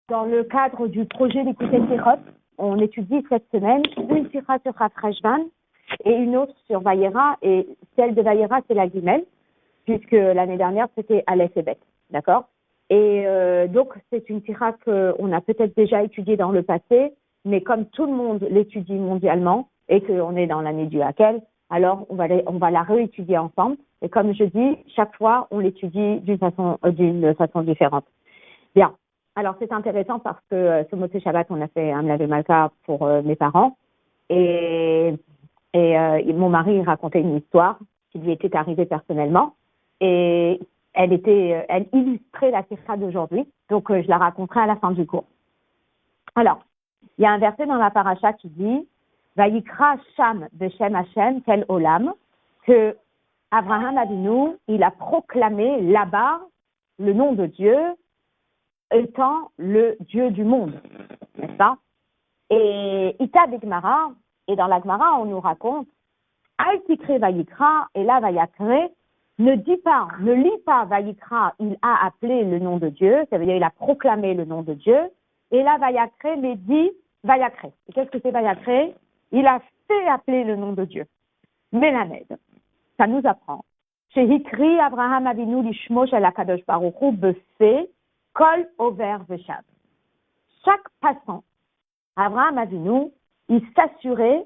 Dans le cadre du projet d'écouter Sirot, on étudie cette semaine une Sira sur Rafreshvan et une autre sur Vayera. Et celle de Vayera, c'est la Gimel, puisque l'année dernière, c'était Aleph et Bet. D'accord? Et donc, c'est une Sira qu'on a peut-être déjà étudiée dans le passé, mais comme tout le monde l'étudie mondialement et qu'on est dans l'année du Hakel, alors on va la réétudier ensemble. Et comme je dis, chaque fois, on l'étudie d'une façon différente. Bien. Alors, c'est intéressant parce que ce Motzei Shabbat, on a fait un Mlavé Malka pour mes parents. Et mon mari racontait une histoire qui lui était arrivée personnellement. Et elle illustrait la Sikha d'aujourd'hui. Donc, je la raconterai à la fin du cours. Alors, il y a un verset dans la paracha qui dit « Vayikra Sham Beshem Hashem tel Olam » que Abraham Avinu, il a proclamé là-bas le nom de Dieu étant le Dieu du monde, n'est-ce pas? Et Ita de Gemara, et dans la Gemara, on nous raconte Al Tikre Vayikra, et là Vayakre, ne lis pas Vayikra, il a appelé le nom de Dieu, ça veut dire il a proclamé le nom de Dieu, et là Vayakre, mais dit Vayakre. Et qu'est-ce que c'est Vayakre? Il a fait appeler le nom de Dieu. Melamed, ça nous apprend. Chez Hikri, Abraham Avinu Lishmo Shel HaKadosh Baruch Hu Befé, Kol Over Veshav. Chaque passant, Abraham Avinu, il s'assurait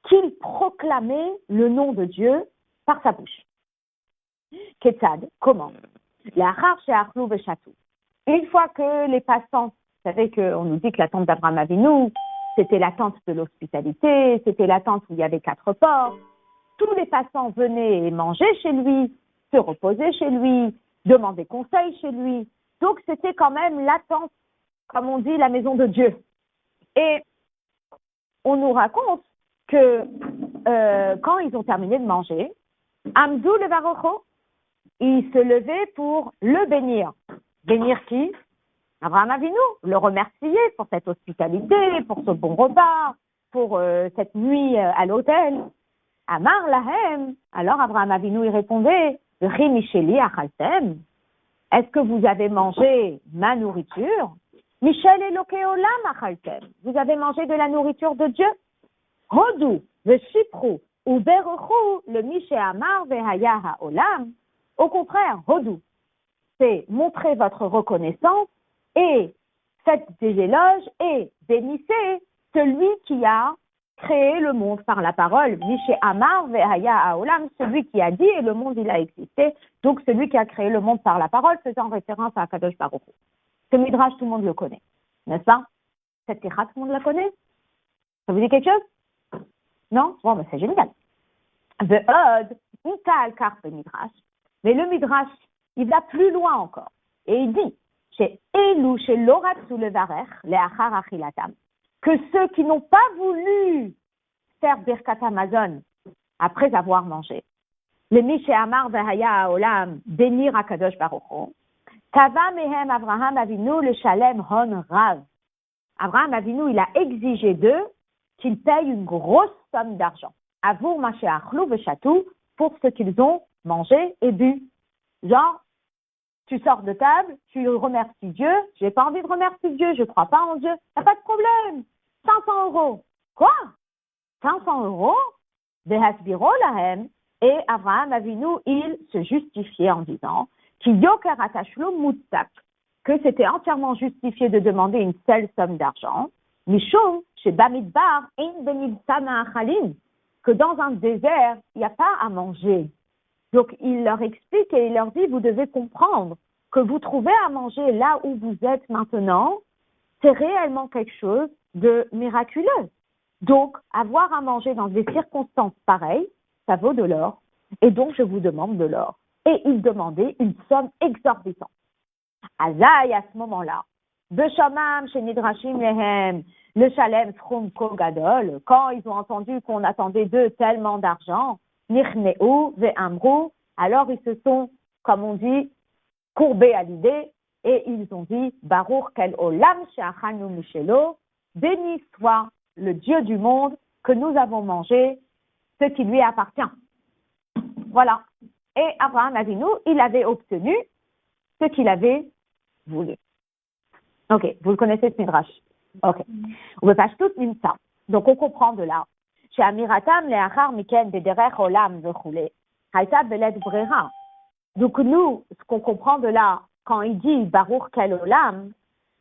qu'il proclamait le nom de Dieu par sa bouche. Ketzad, comment? L'achar she'achlu veshatu. Une fois que les passants, vous savez qu'on nous dit que la tente d'Abraham Avinu, c'était la tente de l'hospitalité, c'était la tente où il y avait 4 portes. Tous les passants venaient manger chez lui, se reposer chez lui, demander conseil chez lui. Donc, c'était quand même la tente, comme on dit, la maison de Dieu. Et on nous raconte que quand ils ont terminé de manger, Amdou le Barocho, il se levait pour le bénir. Bénir qui? Abraham Avinu, le remercier pour cette hospitalité, pour ce bon repas, pour cette nuit à l'hôtel. Amar Lahem, alors Abraham Avinu il répondait, Rimisheli achaltem. Est-ce que vous avez mangé ma nourriture? Michel Eloké Olam achaltem. Vous avez mangé de la nourriture de Dieu? Hodou, le Shiprou, ou Beruchou, le Mishe Amar Vehaya Haolam. Au contraire, Hodou, c'est montrer votre reconnaissance et faites des éloges et bénissez celui qui a créé le monde par la parole. Mishe Amar Vehaya Haolam, celui qui a dit et le monde il a existé. Donc celui qui a créé le monde par la parole, faisant référence à Kadosh Baruch Hu. Ce midrash, tout le monde le connaît, n'est-ce pas? Cette tira, tout le monde la connaît? Ça vous dit quelque chose? Non? Bon, ben c'est génial. Ve'od, Ital Karpe Midrash. Mais le midrash, il va plus loin encore. Et il dit, chez Elou, chez Loratsu Levarech, les Achar Achilatam, que ceux qui n'ont pas voulu faire Birkat Amazon après avoir mangé, les Mishe Amar Vehaya Haolam, bénir Akadosh Baruch Hu, Tava Mehem Abraham Avinu le Shalem Hon Rav. Abraham Avinu, il a exigé d'eux qu'ils payent une grosse somme d'argent. Avour Mashe Achlou Veshatou, pour ce qu'ils ont mangé et bu. Genre, tu sors de table, tu remercies Dieu, j'ai pas envie de remercier Dieu, je crois pas en Dieu, y a pas de problème. 500 €. Quoi? 500 €? Behasbiro lahem. Et Abraham Avinu, il se justifiait en disant que c'était entièrement justifié de demander une seule somme d'argent, Mishum, chez Bamidbar, que dans un désert, il n'y a pas à manger. Donc, il leur explique et il leur dit, vous devez comprendre que vous trouvez à manger là où vous êtes maintenant, c'est réellement quelque chose de miraculeux. Donc, avoir à manger dans des circonstances pareilles, ça vaut de l'or. Et donc, je vous demande de l'or. Et il demandait une somme exorbitante. Azaï, à ce moment-là, Beshamam, chez Nidrashim Lehem, le Shalem Frum Kogadol, quand ils ont entendu qu'on attendait d'eux tellement d'argent, Nirneu, Ve'amrou, alors ils se sont, comme on dit, courbés à l'idée, et ils ont dit, Baruch Kel Olam She'achanu Mishelo, béni soit le Dieu du monde que nous avons mangé, ce qui lui appartient. Voilà. Et Abraham Avinu, il avait obtenu ce qu'il avait voulu. Ok, vous le connaissez ce midrash. Ok. On ne pas tout ça. Donc on comprend de là. Chez Amiratam, les achar miken bederech olam vechule. Haïta belet brera. Donc nous, ce qu'on comprend de là, quand il dit Baruch kel olam,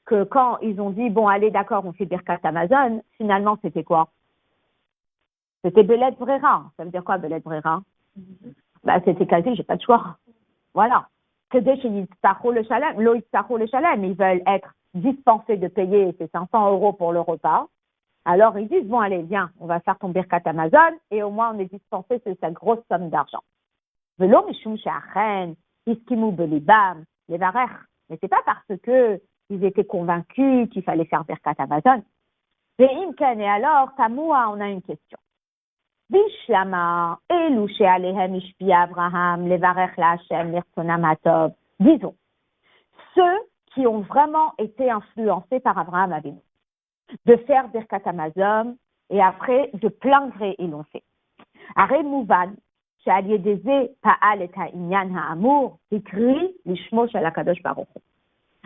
que quand ils ont dit, bon, allez, d'accord, on fait Birkat Amazon, finalement, c'était quoi? C'était belet brera. Ça veut dire quoi, belet brera? Bah, c'était quasi, j'ai pas de choix. Voilà. Que dès chez Yitzhako le Shalem, le Shalem, ils veulent être dispensés de payer ces 500 € pour le repas. Alors ils disent, bon, allez, viens, on va faire ton Birkat Amazon, et au moins on est dispensé de cette grosse somme d'argent. Velo mishum she'achen, iskimu belibam, levarech. Mais c'est pas parce que ils étaient convaincus qu'il fallait faire Birkat Amazon. Ve'im ken, et alors, Tamoua, on a une question. Bishlama, elu she'alehem ishpia Abraham, levarech la'Hashem, lirtzonam hatov. Disons, ceux qui ont vraiment été influencés par Abraham Avinu, de faire Birkat Amazon, et après, de plein gré, ils l'ont fait. Aré Mouvan, שעל ידי זה פעל את העניין האמור, הקריא לשמו של הקדוש ברוך הוא.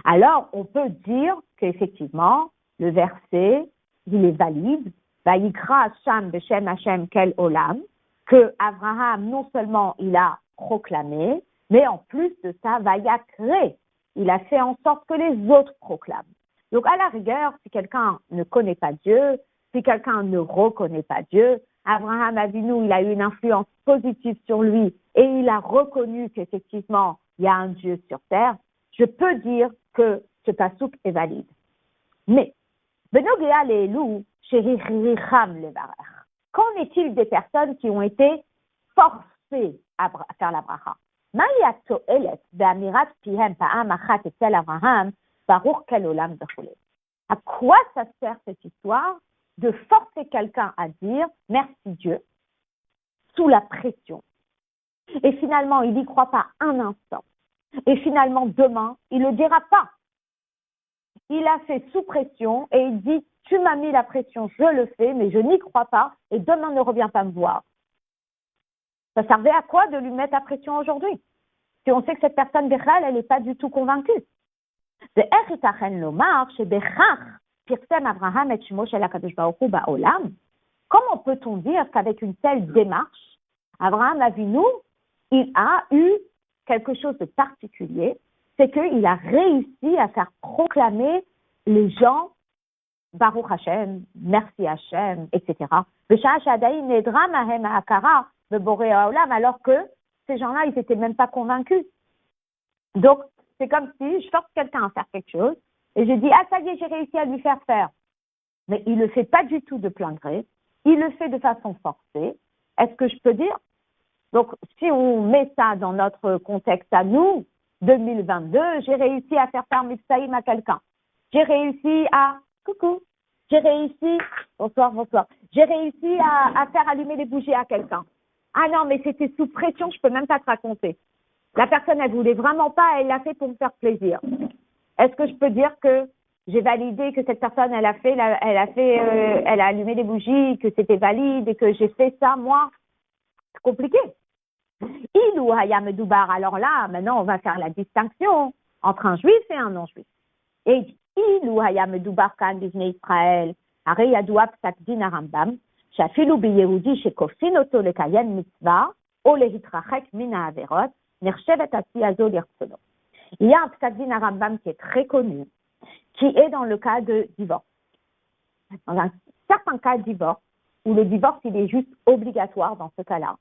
Alors, on peut dire qu'effectivement, le verset, il est valide, Vayikra Sham Beshem Hashem Kel Olam, que Abraham, non seulement il a proclamé, mais en plus de ça, Vayakre, il a fait en sorte que les autres proclament. Donc, à la rigueur, si quelqu'un ne connaît pas Dieu, si quelqu'un ne reconnaît pas Dieu, Abraham Avinu, il a eu une influence positive sur lui et il a reconnu qu'effectivement, il y a un Dieu sur terre, je peux dire que ce passouk est valide. Mais, Benogea le'elu shehiricham levarech. Qu'en est-il des personnes qui ont été forcées à faire la bracha? Ma'i hato'elet be'amirat pihem pa'am achat etzel Abraham baruch kel olam vechule. À quoi ça sert cette histoire de forcer quelqu'un à dire merci Dieu sous la pression? Et finalement, il n'y croit pas un instant. Et finalement, demain, il ne le dira pas. Il a fait sous pression et il dit, tu m'as mis la pression, je le fais, mais je n'y crois pas et demain ne reviens pas me voir. Ça servait à quoi de lui mettre la pression aujourd'hui? Si on sait que cette personne, Bechal, elle n'est pas du tout convaincue. Comment peut-on dire qu'avec une telle démarche, Abraham Avinu, il a eu quelque chose de particulier, c'est qu'il a réussi à faire proclamer les gens Baruch Hashem, merci Hashem, etc. Alors que ces gens-là, ils n'étaient même pas convaincus. Donc, c'est comme si je force quelqu'un à faire quelque chose et je dis, ah ça y est, j'ai réussi à lui faire faire. Mais il ne le fait pas du tout de plein gré, il le fait de façon forcée. Est-ce que je peux dire? Donc, si on met ça dans notre contexte à nous, 2022, j'ai réussi à faire faire Mitzvahim à quelqu'un. J'ai réussi à, coucou, j'ai réussi, bonsoir, j'ai réussi à faire allumer les bougies à quelqu'un. Ah non, mais c'était sous pression, je peux même pas te raconter. La personne, elle voulait vraiment pas, elle l'a fait pour me faire plaisir. Est-ce que je peux dire que j'ai validé que cette personne, elle a allumé les bougies, que c'était valide et que j'ai fait ça, moi? C'est compliqué. Ilou hayam medoubar. Alors là, maintenant, on va faire la distinction entre un juif et un non-juif. Et ilou hayam medoubar kan bivnei Israël, hare yadoua psak din harambam, shafilu biyehudi shekofin oto lekayem mitzvah, ou lehitrachek min ha'averot, nirchevet asiyazo lirtsono. Il y a un psak din harambam qui est très connu, qui est dans le cas de divorce. Dans un certain cas de divorce, où le divorce, il est juste obligatoire dans ce cas-là.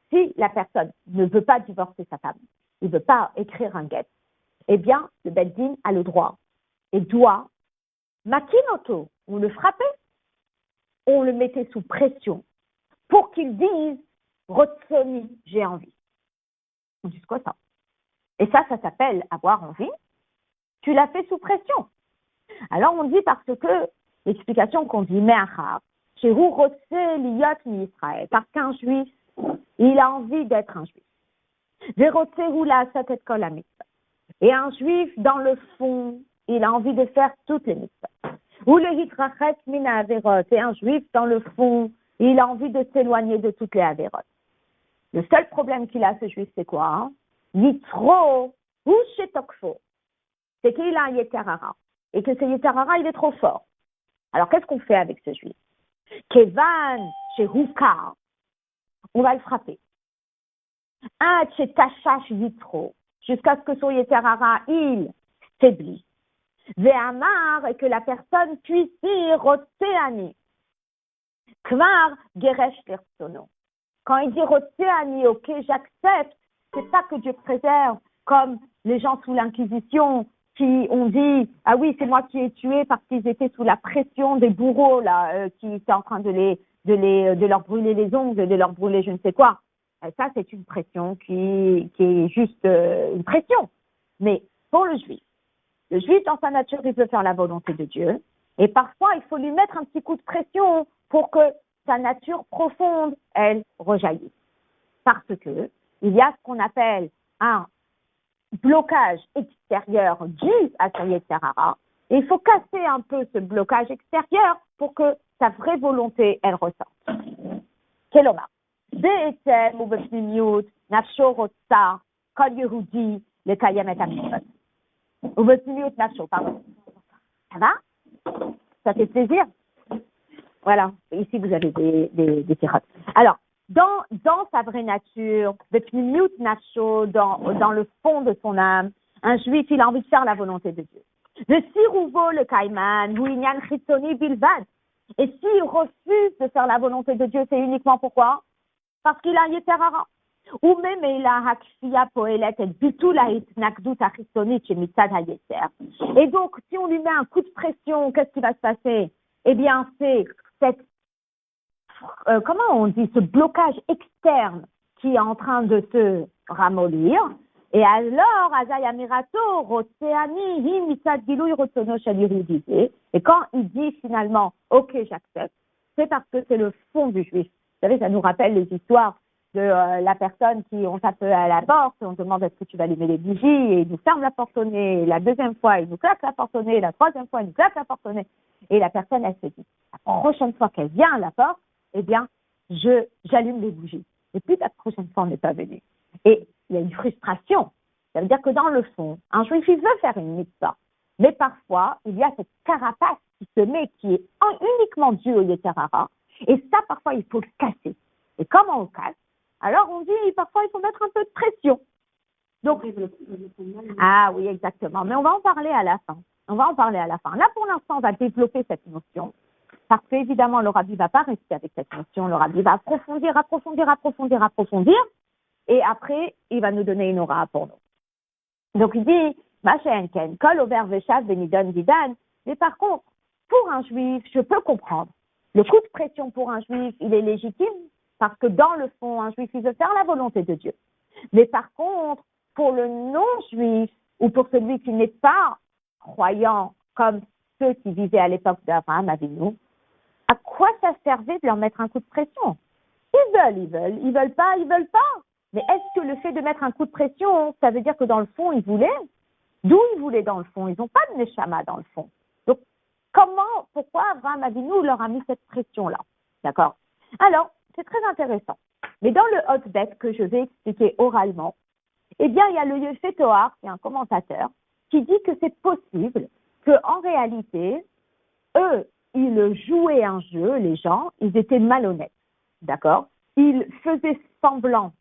Si la personne ne veut pas divorcer sa femme, il ne veut pas écrire un guet, eh bien, le Beddin a le droit et doit, makinoto, on le frappait, on le mettait sous pression pour qu'il dise, Rotsoni, j'ai envie. On dit quoi ça? Et ça s'appelle avoir envie. Tu l'as fait sous pression. Alors on dit parce que l'explication qu'on dit, Me'achar, chez Hu Rotse Liyot mi Israël, parce qu'un juif, il a envie d'être un juif. Et un juif, dans le fond, il a envie de faire toutes les mitzvahs. Et un juif, dans le fond, il a envie de s'éloigner de toutes les avérotes. Le seul problème qu'il a, ce juif, c'est quoi? Yitro ou shetokfo. C'est qu'il a un yeter hara. et que ce Yetzer Hara, il est trop fort. Alors, qu'est-ce qu'on fait avec ce juif? Kevan, chez Hukar, on va le frapper. Chez Tachash Yitro, jusqu'à ce que son Yetzer Hara, il faiblisse. Ve'amar, et que la personne puisse dire Rotseani. Kvar Geresh Lersono. Quand il dit Rotseani, ok, j'accepte, c'est pas que Dieu préserve, comme les gens sous l'Inquisition qui ont dit ah oui, c'est moi qui ai tué parce qu'ils étaient sous la pression des bourreaux là, qui étaient en train de leur brûler les ongles, de leur brûler je ne sais quoi. Et ça, c'est une pression qui est juste une pression. Mais pour le juif, dans sa nature, il veut faire la volonté de Dieu. Et parfois, il faut lui mettre un petit coup de pression pour que sa nature profonde, elle, rejaillisse. Parce que il y a ce qu'on appelle un blocage extérieur dû à sa Yetzer Hara. Et il faut casser un peu ce blocage extérieur pour que sa vraie volonté, elle ressorte. Kelomar. Be'etzem ou bepnimiut, nafsho rotsa, kol Yehudi, le kayem et amitzvot. Ou bepnimiut nafsho, pardon. Ça va? Ça fait plaisir? Voilà. Ici, vous avez des tirottes. Alors, dans sa vraie nature, bepnimiut nafsho, dans le fond de son âme, un juif, il a envie de faire la volonté de Dieu. Le sirouvo, le kaiman, ou inyan chitsoni bilvad. Et s'il refuse de faire la volonté de Dieu, c'est uniquement pourquoi? Parce qu'il a un Yetzer Hara. Ou même il a hakfiya poelet et bitul ha'itnakdut ha'chitzonit chez mitzad ha'yetzer. Et donc, si on lui met un coup de pression, qu'est-ce qui va se passer? Eh bien, c'est cette, comment on dit, ce blocage externe qui est en train de se ramollir. Et alors, Azaya Mirato, Rotseani, Hi mitzad gilui rotsono shel Yehudi. Et quand il dit finalement, ok, j'accepte, c'est parce que c'est le fond du juif. Vous savez, ça nous rappelle les histoires de la personne qui, on tape à la porte, on demande est-ce que tu vas allumer les bougies, et il nous ferme la porte au nez, et la deuxième fois, il nous claque la porte au nez, la troisième fois, il nous claque la porte au nez, et la personne, elle se dit, la prochaine fois qu'elle vient à la porte, eh bien, j'allume les bougies. Et puis, la prochaine fois, on n'est pas venu. Et il y a une frustration. Ça veut dire que dans le fond, un juif, il veut faire une mitzvah, mais parfois, il y a cette carapace qui se met, qui est uniquement due au Yetzer Hara. Et ça, parfois, il faut le casser. Et comment on le casse? Alors, on dit, parfois, il faut mettre un peu de pression. Donc, ah oui, exactement. Mais on va en parler à la fin. Là, pour l'instant, on va développer cette notion. Parce qu'évidemment, le rabbi ne va pas rester avec cette notion. Le rabbi va approfondir. Et après, il va nous donner une aura pour nous. Donc, il dit, Machenken, Kol Over Veshav Benidon Didan. Mais par contre, pour un juif, je peux comprendre. Le coup de pression pour un juif, il est légitime parce que dans le fond, un juif, il veut faire la volonté de Dieu. Mais par contre, pour le non-juif ou pour celui qui n'est pas croyant comme ceux qui vivaient à l'époque d'Abraham Avinu, à quoi ça servait de leur mettre un coup de pression? Ils veulent pas. Mais est-ce que le fait de mettre un coup de pression, ça veut dire que dans le fond, ils voulaient? D'où ils voulaient dans le fond? Ils n'ont pas de neshama dans le fond. Donc, pourquoi Abraham Avinu leur a mis cette pression-là? D'accord? Alors, c'est très intéressant. Mais dans le hotbet que je vais expliquer oralement, eh bien, il y a le Yefet Toar, qui est un commentateur, qui dit que c'est possible qu'en réalité, eux, ils jouaient un jeu, les gens, ils étaient malhonnêtes. D'accord? Ils faisaient semblant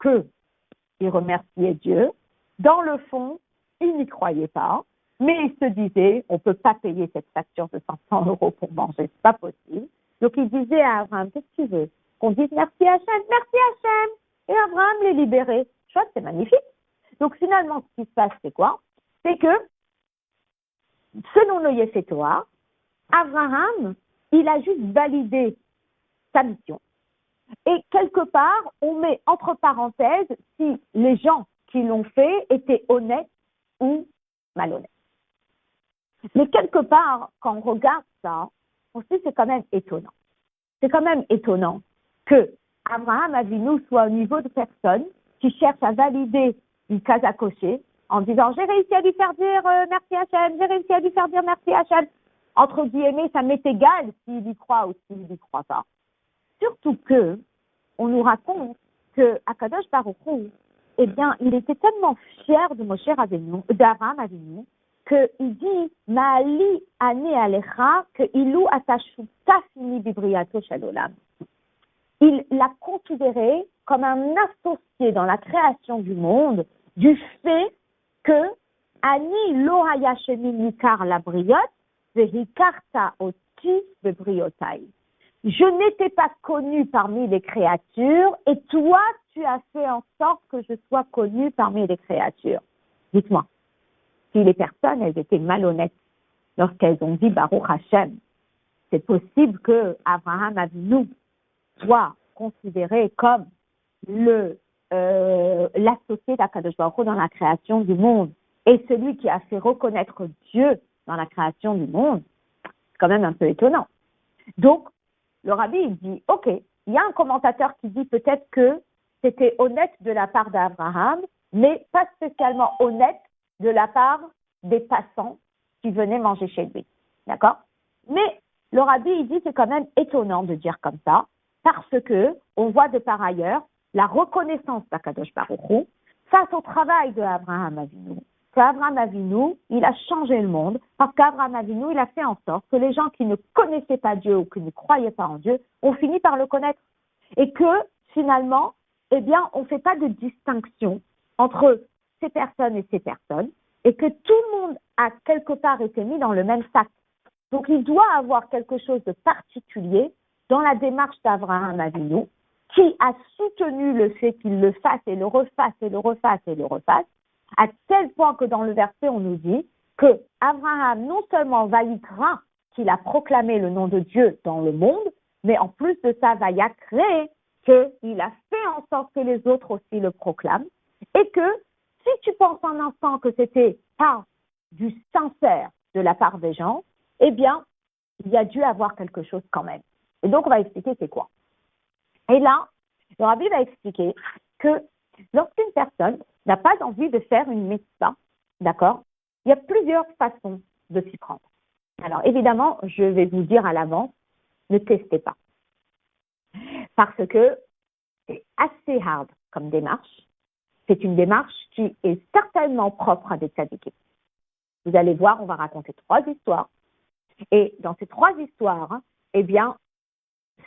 qu'ils remerciaient Dieu. Dans le fond, ils n'y croyaient pas. Mais ils se disaient, on ne peut pas payer cette facture de 500 € pour manger, c'est pas possible. Donc ils disaient à Abraham, qu'est-ce que tu veux? Qu'on dise merci Hachem. Et Abraham les libérait. Chouette, c'est magnifique. Donc finalement, ce qui se passe, c'est quoi? C'est que, selon le Yefet Toar, Abraham, il a juste validé sa mission. Et quelque part, on met entre parenthèses si les gens qui l'ont fait étaient honnêtes ou malhonnêtes. Mais quelque part, quand on regarde ça, on se dit c'est quand même étonnant. C'est quand même étonnant que Abraham Avinu soit au niveau de personnes qui cherchent à valider une case à cocher en disant j'ai réussi à lui faire dire merci Hachem, j'ai réussi à lui faire dire merci Hachem. Entre guillemets, ça m'est égal s'il y croit ou s'il n'y croit pas. Surtout que on nous raconte que Akadosh Baruch Hu, eh bien, il était tellement fier de Moshe Rabbeinu, d'Abraham Avinu, qu'il dit Ma'ali ane alecha que ilu atashuta fini bibriato shalolam. Il l'a considéré comme un associé dans la création du monde du fait que Ani lo haya shemi nikar la briot vehikarta oti bebriotai. Je n'étais pas connu parmi les créatures et toi, tu as fait en sorte que je sois connu parmi les créatures. Dites-moi, si les personnes, elles étaient malhonnêtes lorsqu'elles ont dit Baruch Hashem, c'est possible que Abraham Avinu soit considéré comme l'associé d'Akadosh Baruch Hu dans la création du monde et celui qui a fait reconnaître Dieu dans la création du monde. C'est quand même un peu étonnant. Donc, le rabbi, il dit, ok, il y a un commentateur qui dit peut-être que c'était honnête de la part d'Abraham, mais pas spécialement honnête de la part des passants qui venaient manger chez lui. D'accord? Mais le rabbi, il dit, c'est quand même étonnant de dire comme ça, parce que on voit de par ailleurs la reconnaissance d'Akadosh Baruch Hu face au travail de Abraham Avinu. Qu'Abraham Avinu, il a changé le monde parce qu'Abraham Avinu, il a fait en sorte que les gens qui ne connaissaient pas Dieu ou qui ne croyaient pas en Dieu ont fini par le connaître. Et que finalement, eh bien, on ne fait pas de distinction entre ces personnes et ces personnes et que tout le monde a quelque part été mis dans le même sac. Donc, il doit avoir quelque chose de particulier dans la démarche d'Abraham Avinu qui a soutenu le fait qu'il le fasse et le refasse et le refasse et le refasse, à tel point que dans le verset, on nous dit que Abraham, non seulement vaïkra, qu'il a proclamé le nom de Dieu dans le monde, mais en plus de ça, vaïakre, qu'il a fait en sorte que les autres aussi le proclament, et que si tu penses un instant que c'était pas du sincère de la part des gens, eh bien, il y a dû avoir quelque chose quand même. Et donc, on va expliquer c'est quoi. Et là, le rabbi va expliquer que lorsqu'une personne n'a pas envie de faire une mitzvah, d'accord, il y a plusieurs façons de s'y prendre. Alors, évidemment, je vais vous dire à l'avance, ne testez pas. Parce que c'est assez hard comme démarche. C'est une démarche qui est certainement propre à des tzadikim. Vous allez voir, on va raconter 3 histoires. Et dans ces 3 histoires, eh bien,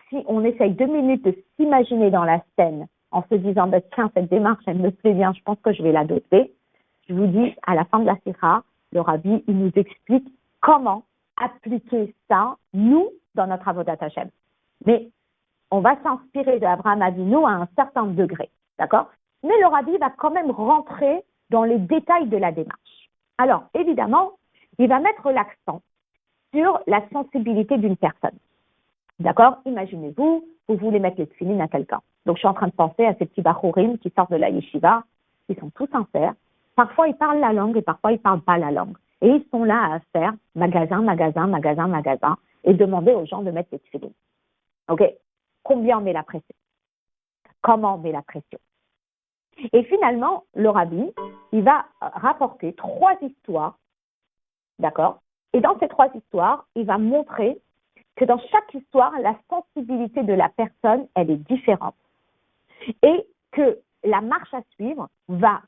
si on essaye 2 minutes de s'imaginer dans la scène en se disant, bah, tiens, cette démarche, elle me plaît bien, je pense que je vais l'adopter. Je vous dis, à la fin de la sira, le rabbi, il nous explique comment appliquer ça, nous, dans notre avodat Hashem. Mais on va s'inspirer d'Abraham Avinu à un certain degré, d'accord? Mais le rabbi va quand même rentrer dans les détails de la démarche. Alors, évidemment, il va mettre l'accent sur la sensibilité d'une personne. D'accord? Imaginez-vous, vous voulez mettre les tefilines à quelqu'un. Donc, je suis en train de penser à ces petits bachourim qui sortent de la yeshiva, qui sont tous sincères. Parfois, ils parlent la langue et parfois, ils ne parlent pas la langue. Et ils sont là à faire magasin, magasin, magasin, magasin et demander aux gens de mettre les tefilines. OK? Combien on met la pression? Comment on met la pression? Et finalement, le rabbi, il va rapporter 3 histoires, d'accord? Et dans ces 3 histoires, il va montrer que dans chaque histoire, la sensibilité de la personne, elle est différente. Et que la marche à suivre va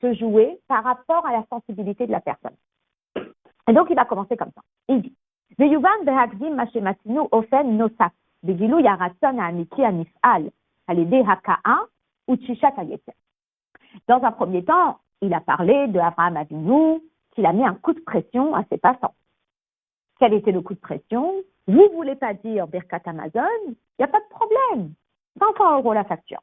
se jouer par rapport à la sensibilité de la personne. Et donc, il va commencer comme ça. Il dit, Veyuvan behakdim mashematinu ofen nosaf, begilu yaratzon ha'amiti hanif'al, halede haka'a ou tchishat hayetzer. Dans un premier temps, il a parlé de Abraham Avinu, qu'il a mis un coup de pression à ses passants. Quel était le coup de pression? Vous ne voulez pas dire Birkat Amazon? Il n'y a pas de problème. 500 € la facture.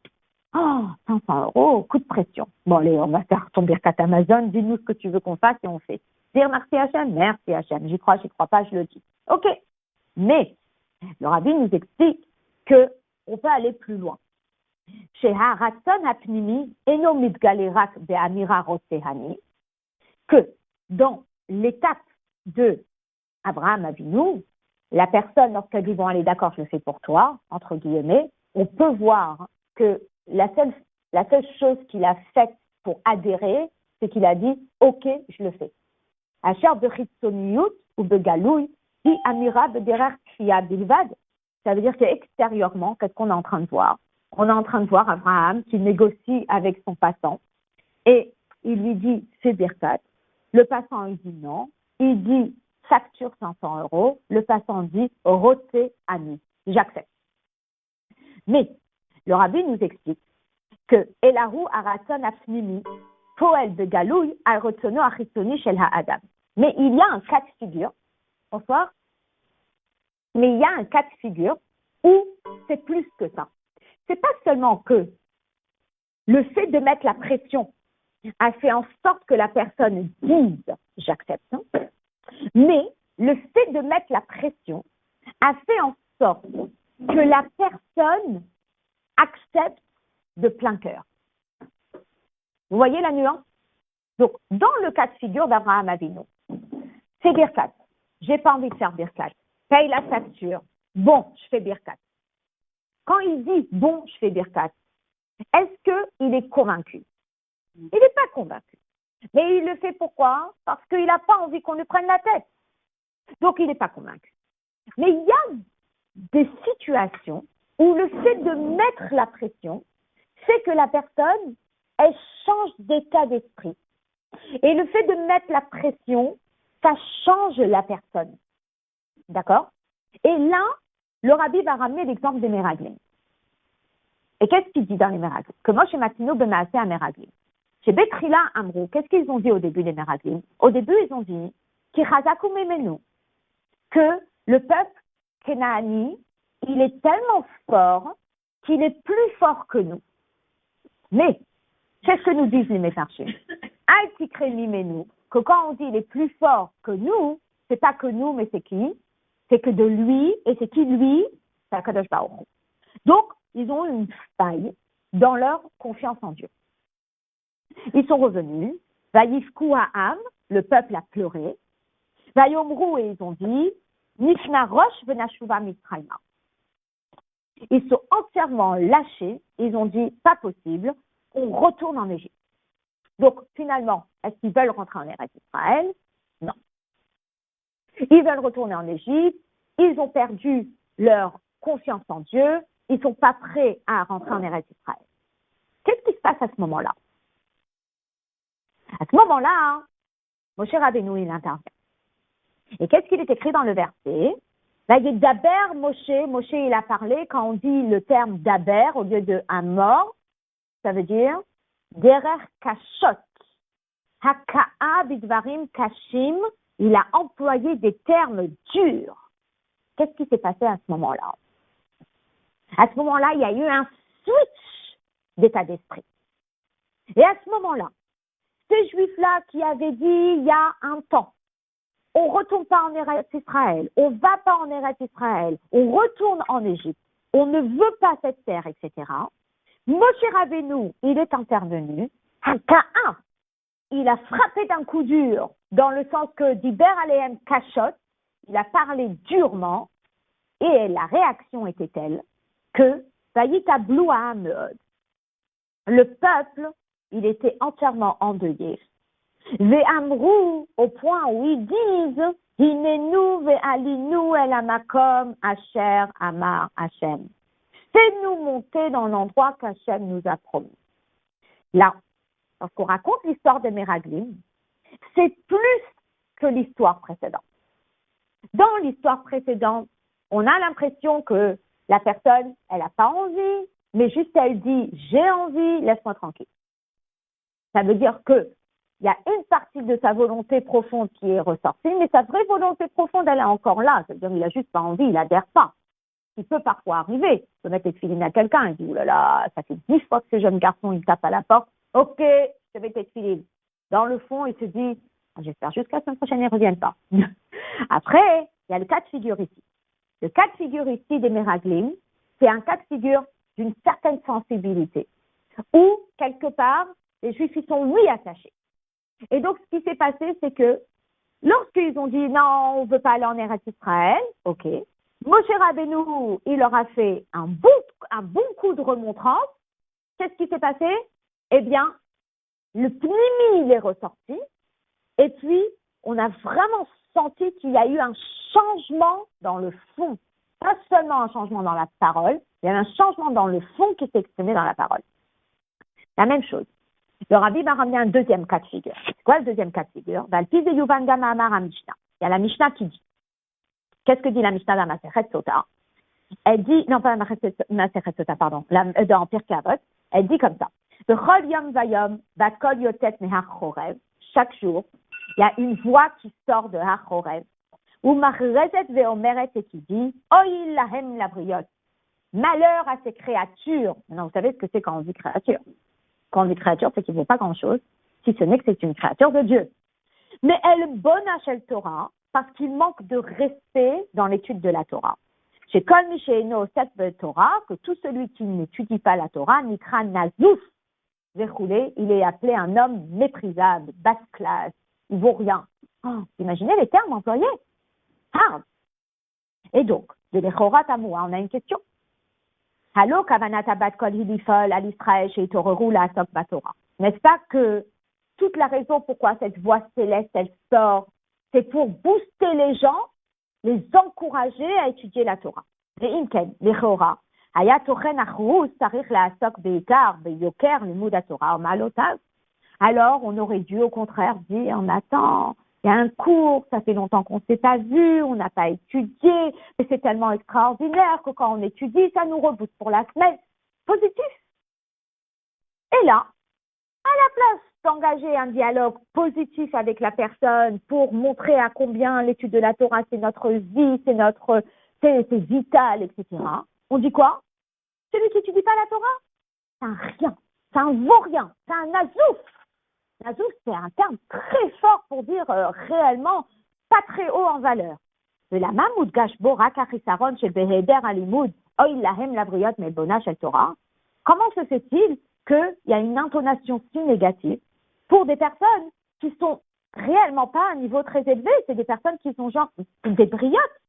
Oh, 500 €, coup de pression. Bon, allez, on va faire ton Birkat Amazon, dis-nous ce que tu veux qu'on fasse et on fait. Dire merci Hachem, merci Hachem. J'y crois pas, je le dis. Ok. Mais, le rabbi nous explique qu'on peut aller plus loin. Chez Haratzon Hapnimi, Eno Mitgalerak Be'amira Rotehani, que dans l'étape de Abraham Avinu, la personne, lorsqu'elle dit, bon, allez, d'accord, je le fais pour toi, entre guillemets, on peut voir que la seule chose qu'il a faite pour adhérer, c'est qu'il a dit, ok, je le fais. Asher bechitsoniyut ou begalouy, si amira bederer kriya bilvad, ça veut dire qu'extérieurement, qu'est-ce qu'on est en train de voir? On est en train de voir Abraham qui négocie avec son passant et il lui dit, fais birkat. Le passant, il dit non. Il dit facture 500 €. Le passant dit roté ami. J'accepte. Mais le rabbi nous explique que Elahu Araton Afnimi Poel Begalouy Arotsono Achitsoni Shel Ha'adam. Mais il y a un cas de figure, bonsoir, mais il y a un cas de figure où c'est plus que ça. C'est pas seulement que le fait de mettre la pression a fait en sorte que la personne dise j'accepte, mais le fait de mettre la pression a fait en sorte que la personne accepte de plein cœur. Vous voyez la nuance? Donc, dans le cas de figure d'Abraham Avinu, c'est Birkat. J'ai pas envie de faire Birkat. Paye la facture. Bon, je fais Birkat. Quand il dit bon, je fais Birkat, est-ce qu'il est convaincu? Il n'est pas convaincu. Mais il le fait pourquoi? Parce qu'il n'a pas envie qu'on lui prenne la tête. Donc, il n'est pas convaincu. Mais il y a des situations où le fait de mettre la pression fait que la personne, elle change d'état d'esprit. Et le fait de mettre la pression, ça change la personne. D'accord? Et là, le rabbi va ramener l'exemple des Meraglim. Et qu'est-ce qu'il dit dans les Meraglim? Que moi, chez Matino, Bemaase à Meraglim. Chez Betrila, Amrou, qu'est-ce qu'ils ont dit au début des Meraglim? Au début, ils ont dit que le peuple Kenaani, il est tellement fort qu'il est plus fort que nous. Mais, qu'est-ce que nous disent les Mefarchim? Que quand on dit il est plus fort que nous, c'est pas que nous, mais c'est qui? C'est que de lui, et c'est qui lui? C'est Akadosh Baruch Hu. Donc, ils ont une faille dans leur confiance en Dieu. Ils sont revenus, Vayifku Ha'am, le peuple a pleuré, Vayomru, et ils ont dit, Nifna Rosh Venashuva Mitzrayma. Ils sont entièrement lâchés, ils ont dit, pas possible, on retourne en Égypte. Donc, finalement, est-ce qu'ils veulent rentrer en Eretz Israël? Non. Ils veulent retourner en Égypte, ils ont perdu leur confiance en Dieu, ils ne sont pas prêts à rentrer en Eretz Israël. Qu'est-ce qui se passe à ce moment-là? À ce moment-là, Moshe Rabbeinu, il intervient. Et qu'est-ce qu'il est écrit dans le verset? Là, il y a Daber Moshe. Moshe, il a parlé. Quand on dit le terme Daber au lieu de un mort, ça veut dire Derer Kashot. Haka'a bidvarim kashim. Il a employé des termes durs. Qu'est-ce qui s'est passé à ce moment-là? À ce moment-là, il y a eu un switch d'état d'esprit. Et à ce moment-là, ces juifs-là qui avaient dit il y a un temps, on ne retourne pas en Eretz Israël, on ne va pas en Eretz Israël, on retourne en Égypte, on ne veut pas cette terre, etc. Moshe Rabbeinu, il est intervenu, Haka'a, il a frappé d'un coup dur, dans le sens que Diber Alehem Kashot, il a parlé durement, et la réaction était telle que Vayita Bloua Meod. Le peuple, il était entièrement endeuillé. Ve'amrou, au point où ils disent Hinenu ve'alinu el hamakom asher amar Hashem. Fais-nous monter dans l'endroit qu'Hachem nous a promis. Là, lorsqu'on raconte l'histoire des Meraglim, c'est plus que l'histoire précédente. Dans l'histoire précédente, on a l'impression que la personne, elle n'a pas envie, mais juste elle dit « j'ai envie, laisse-moi tranquille ». Ça veut dire que il y a une partie de sa volonté profonde qui est ressortie, mais sa vraie volonté profonde, elle est encore là. C'est-à-dire qu'il n'a juste pas envie, il n'adhère pas. Il peut parfois arriver. Il peut mettre les filines à quelqu'un, il dit « oh là là, ça fait 10 fois que ce jeune garçon, il tape à la porte. Ok, je vais t'être filines. » Dans le fond, il se dit « j'espère jusqu'à la semaine prochaine, il ne revienne pas. » Après, il y a le cas de figure ici. Le cas de figure ici des Meraglim, c'est un cas de figure d'une certaine sensibilité, où, quelque part, les Juifs y sont, oui, attachés. Et donc, ce qui s'est passé, c'est que, lorsqu'ils ont dit, non, on ne veut pas aller en Eretz Israël, ok, Moshe Rabbeinu, il leur a fait un bon coup de remontrance. Qu'est-ce qui s'est passé? Eh bien, le pnimi, il est ressorti, et puis, on a vraiment senti qu'il y a eu un changement dans le fond. Pas seulement un changement dans la parole, il y a un changement dans le fond qui s'est exprimé dans la parole. La même chose. Le Rabbi m'a ramené un deuxième cas de figure. C'est quoi le deuxième cas de figure? Il y a la Mishnah qui dit. Qu'est-ce que dit la Mishnah dans Masechet Sota? Elle dit, non pas Masechet Sota, pardon, dans Pirkei Avot, elle dit comme ça. B'chol yom vayom, bat kol yotet mehar chorev. Chaque jour, il y a une voix qui sort de Har Chorev. Ou machrezet ve'omeret et qui dit, oïl lahem labriot. Malheur à ces créatures. Maintenant, vous savez ce que c'est quand on dit créature. Quand on dit créature, c'est qu'il ne vaut pas grand-chose, si ce n'est que c'est une créature de Dieu. Mais elle bona shel Torah, parce qu'il manque de respect dans l'étude de la Torah. Chez Kol Mishéno Set Torah, que tout celui qui n'étudie pas la Torah, Nikra Nazouf, verroulé, il est appelé un homme méprisable, basse classe, il vaut rien. Oh, imaginez les termes employés. Hard. Et donc, de l'Echorat Amoua, on a une question. Allô, Kavanata Bat Kol Hilifol, al Israël, chez Tororou, la Asok Batora. N'est-ce pas que toute la raison pourquoi cette voix céleste, elle sort, c'est pour booster les gens, les encourager à étudier la Torah. Les Imken, les Chora, Aya Tochen Achrous, Sarich la Asok Beikar, Beyoker, le Mouda Torah, Malotav. Alors, on aurait dû au contraire dire, on attend, il y a un cours, ça fait longtemps qu'on ne s'est pas vu, on n'a pas étudié, mais c'est tellement extraordinaire que quand on étudie, ça nous rebooste pour la semaine. Positif. Et là, à la place d'engager un dialogue positif avec la personne pour montrer à combien l'étude de la Torah, c'est notre vie, c'est vital, etc. On dit quoi? Celui qui n'étudie pas la Torah, c'est un rien, c'est un vaut rien, c'est un nazouf. Nazouf, c'est un terme très fort pour dire réellement pas très haut en valeur. De la mamoud gashbo rakachisaron chez Beheder alimoud oil lahem labriot melbona shel Torah. Comment se fait-il qu'il y a une intonation si négative pour des personnes qui sont réellement pas à un niveau très élevé, c'est des personnes qui sont genre des briottes.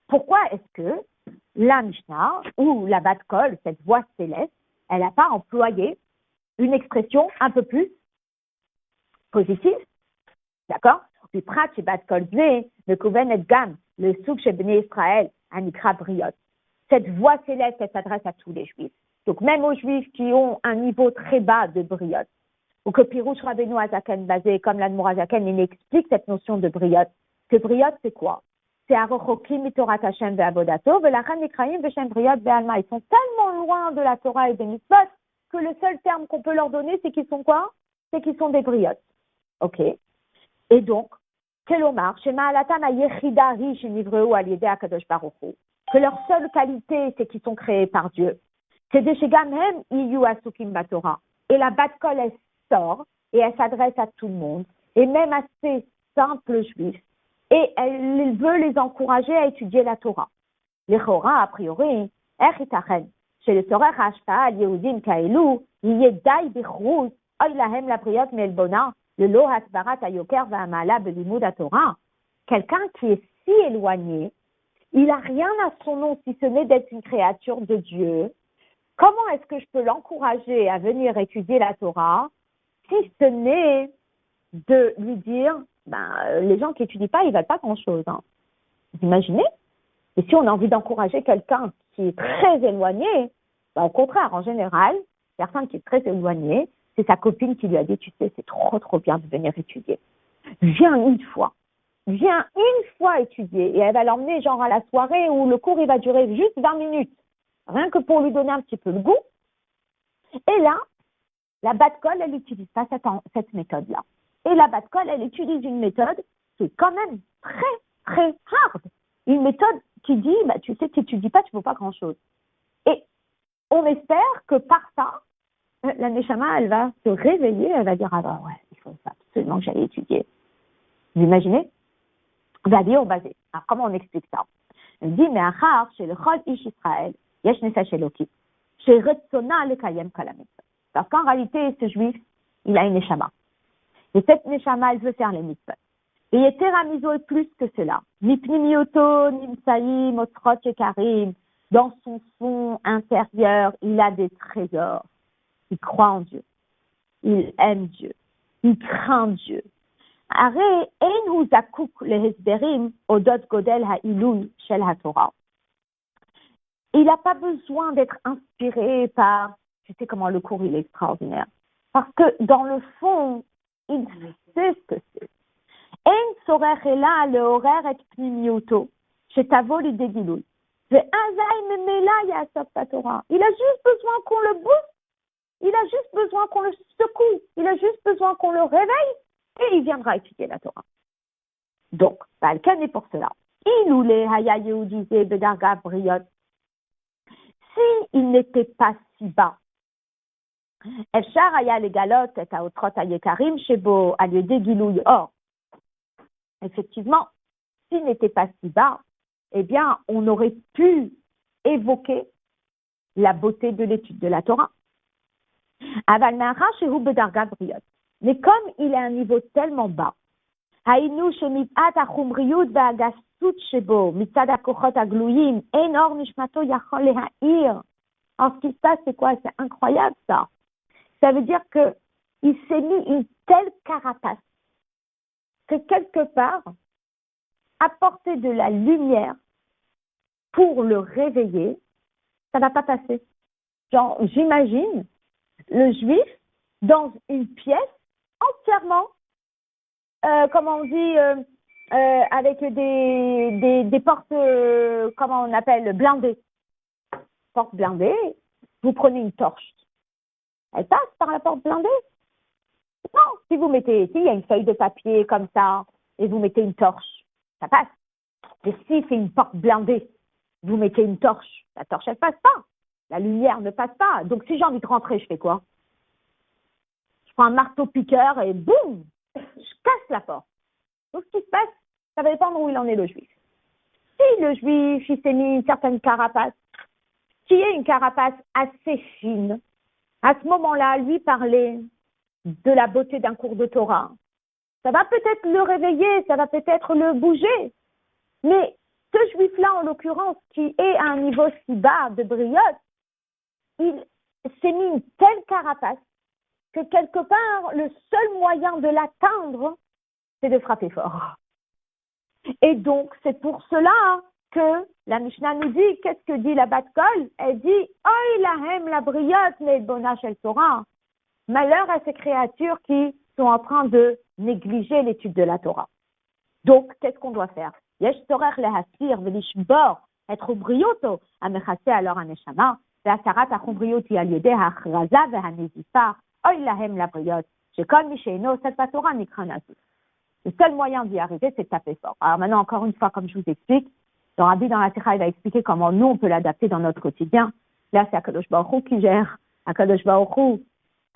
Pourquoi est-ce que la Mishnah ou la Bat Kol, cette voix céleste, elle n'a pas employé une expression un peu plus positive? D'accord? Puis prat chez Bat Kol Zé, le Kouven et Gam, le souk chez Bnei Israël, Anikra Briot. Cette voix céleste, elle s'adresse à tous les Juifs. Donc même aux Juifs qui ont un niveau très bas de briotte, ou que Pirouche Rabbeinu Azaken basé, comme l'Admour Azaken, il explique cette notion de briotte. Que briotte, c'est quoi? C'est Arochokim mitorat Hashem ve'avodato, ve'lachan nikraim ve'shem briotte ve'alma. Ils sont tellement loin de la Torah et des mitzvot que le seul terme qu'on peut leur donner, c'est qu'ils sont quoi? C'est qu'ils sont des briottes. Ok. Et donc, Kelomar, Shema Alatam Ayechida Rish Nivreu Aliede Akadosh Baruch Hu, que leur seule qualité, c'est qu'ils sont créés par Dieu. C'est de chez Gamhem Iyu Asukim Batora. Et la Bat Kol, elle sort et elle s'adresse à tout le monde, et même à ces simples juifs. Et elle veut les encourager à étudier la Torah. Les Chora, a priori, Echitachen, chez le Sorech Hashpa, Yehudim Kaelu, Yedai Bichruz, Oy Lahem Labriot Melbona, le Lo Hasbarat Ayoker Va'amala Belimud Torah. Quelqu'un qui est si éloigné, il n'a rien à son nom si ce n'est d'être une créature de Dieu. Comment est-ce que je peux l'encourager à venir étudier la Torah si ce n'est de lui dire, les gens qui n'étudient pas, ils ne valent pas grand-chose. Hein. Vous imaginez? Et si on a envie d'encourager quelqu'un qui est très éloigné, au contraire, en général, personne qui est très éloigné, c'est sa copine qui lui a dit, tu sais, c'est trop bien de venir étudier. Viens une fois étudier, et elle va l'emmener genre à la soirée où le cours il va durer juste 20 minutes, rien que pour lui donner un petit peu le goût. Et là, la Bat Kol, elle n'utilise pas cette méthode-là. Et la Bat Kol, elle utilise une méthode qui est quand même très hard. Une méthode qui dit, tu sais, tu n'étudies pas, tu ne vaux pas grand-chose. Et on espère que par ça, la Neshama, elle va se réveiller, elle va dire, ouais, il faut absolument que j'aille étudier. Vous imaginez? Alors, comment on explique ça? Elle dit, mais achar, chez le Chol Ish Israël, yesh nefesh Eloki, chez Retzona lekayem kol ha-mitzvot. Parce qu'en réalité, ce juif, il a une Neshama. Et cette Neshama, elle veut faire les mitzvot. Et Yeteramizo est plus que cela. Mipnimioto, Nimsaïm, Otrot et Karim. Dans son fond intérieur, il a des trésors. Il croit en Dieu. Il aime Dieu. Il craint Dieu. Are en zakouk le hesberim odot godel ha'ilul shel haTorah. Il n'a pas besoin d'être inspiré par, tu sais comment le cours il est extraordinaire. Parce que dans le fond, il sait ce que c'est. En sorer ela leorer et pnimioto, shetavo lidei gilui. Ve'azai memela ya'asaf Torah. Il a juste besoin qu'on le booste, il a juste besoin qu'on le secoue, il a juste besoin qu'on le réveille et il viendra étudier la Torah. Donc, Balkan est pour cela. Iloule haya yehudizé bedarga briot. Si il n'était pas si bas, Efshar haya legalot et aotrot hayekarim shebo al yedei gilui or. Effectivement, s'il n'était pas si bas, eh bien, on aurait pu évoquer la beauté de l'étude de la Torah. Aval ma'achar shehu bedarga briot. Mais comme il est à un niveau tellement bas, haynu shemip'at hachumriyut ve'agasut shebo mitzad hakochot hagluim en or nishmato yachol leha'ir. Alors, ce qui se passe, c'est quoi? C'est incroyable, ça. Ça veut dire que il s'est mis une telle carapace que quelque part, apporter de la lumière pour le réveiller, ça va pas passer. Genre, j'imagine le juif dans une pièce entièrement, comment on dit, avec des portes, comment on appelle, blindées. Porte blindée, vous prenez une torche. Elle passe par la porte blindée? Non, si vous mettez ici, il y a une feuille de papier comme ça, et vous mettez une torche, ça passe. Mais si c'est une porte blindée, vous mettez une torche, la torche, elle passe pas. La lumière ne passe pas. Donc, si j'ai envie de rentrer, je fais quoi? Je prends un marteau-piqueur et boum, je casse la porte. Donc, ce qui se passe, ça va dépendre où il en est, le juif. Si le juif, il s'est mis une certaine carapace, qui est une carapace assez fine, à ce moment-là, lui parler de la beauté d'un cours de Torah, ça va peut-être le réveiller, ça va peut-être le bouger. Mais ce juif-là, en l'occurrence, qui est à un niveau si bas de briotte, il s'est mis une telle carapace que quelque part, le seul moyen de l'atteindre, c'est de frapper fort. Et donc, c'est pour cela que la Mishnah nous dit, qu'est-ce que dit la Bat-Kol? Elle dit, Oy lahem la briotte, mais bona shel Torah. Malheur à ces créatures qui sont en train de négliger l'étude de la Torah. Donc, qu'est-ce qu'on doit faire? Yesh torer lehasir velishbor être brioto amechase alors aneshama ve'asarat achumbrioti al yedeh ha'achraza ve'hanezifa oy lahem la briotte shekol mi she'eno sefer Torah nikra nazif. Le seul moyen d'y arriver, c'est de taper fort. Alors maintenant, encore une fois, comme je vous explique, le Rabbi dans la Sikha, il va expliquer comment nous, on peut l'adapter dans notre quotidien. Là, c'est Akadosh Baruch Hu qui gère. Akadosh Baruch Hu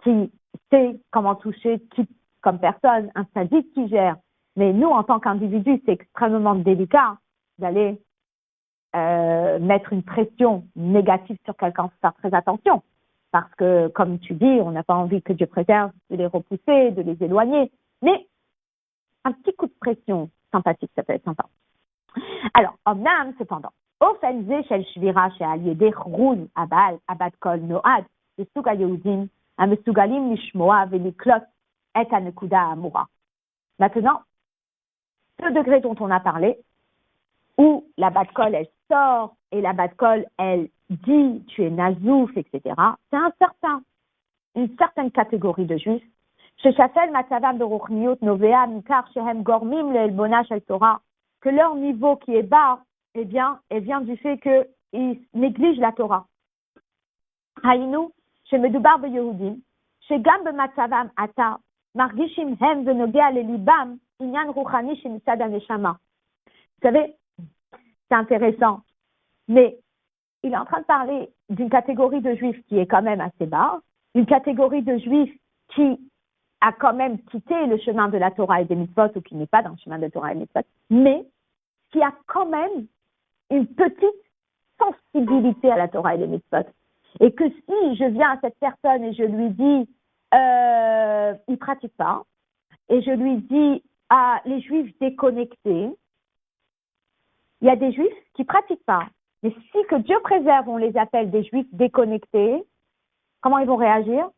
qui sait comment toucher qui comme personne, un sadique qui gère. Mais nous, en tant qu'individus, c'est extrêmement délicat d'aller mettre une pression négative sur quelqu'un, faut faire très attention. Parce que, comme tu dis, on n'a pas envie que Dieu préserve de les repousser, de les éloigner. Mais un petit coup de pression sympathique, ça peut être sympa. Alors, Omnam, cependant, Ofenze shel shvira she'al yedei chroun abal abad kol noad besug hayehudim hamesugalim lishmoa veliklot et hanekuda amura. Maintenant, ce degré dont on a parlé, où la Bat-Kol, elle sort, et la Bat-Kol, elle dit, tu es nazouf, etc., c'est une certaine catégorie de juifs, chez Shafel Matzavam de Ruchniut Novea Mikar Shehem Gormim le Elbona Shel Torah, que leur niveau qui est bas, eh bien, elle vient du fait qu'ils négligent la Torah. Haïnou, chez Medubar Beyehudim, chez Gam Matzavam Ata, Margishim Hem Venogea le Libam, Inyan Ruchani chez Mitzad Aneshama. Vous savez, c'est intéressant, mais il est en train de parler d'une catégorie de juifs qui est quand même assez bas, une catégorie de juifs qui a quand même quitté le chemin de la Torah et des mitzvot, ou qui n'est pas dans le chemin de la Torah et des mitzvot, mais qui a quand même une petite sensibilité à la Torah et des mitzvot. Et que si je viens à cette personne et je lui dis, il ne pratique pas, et je lui dis, les juifs déconnectés, il y a des juifs qui ne pratiquent pas. Mais si que Dieu préserve, on les appelle des juifs déconnectés, comment ils vont réagir?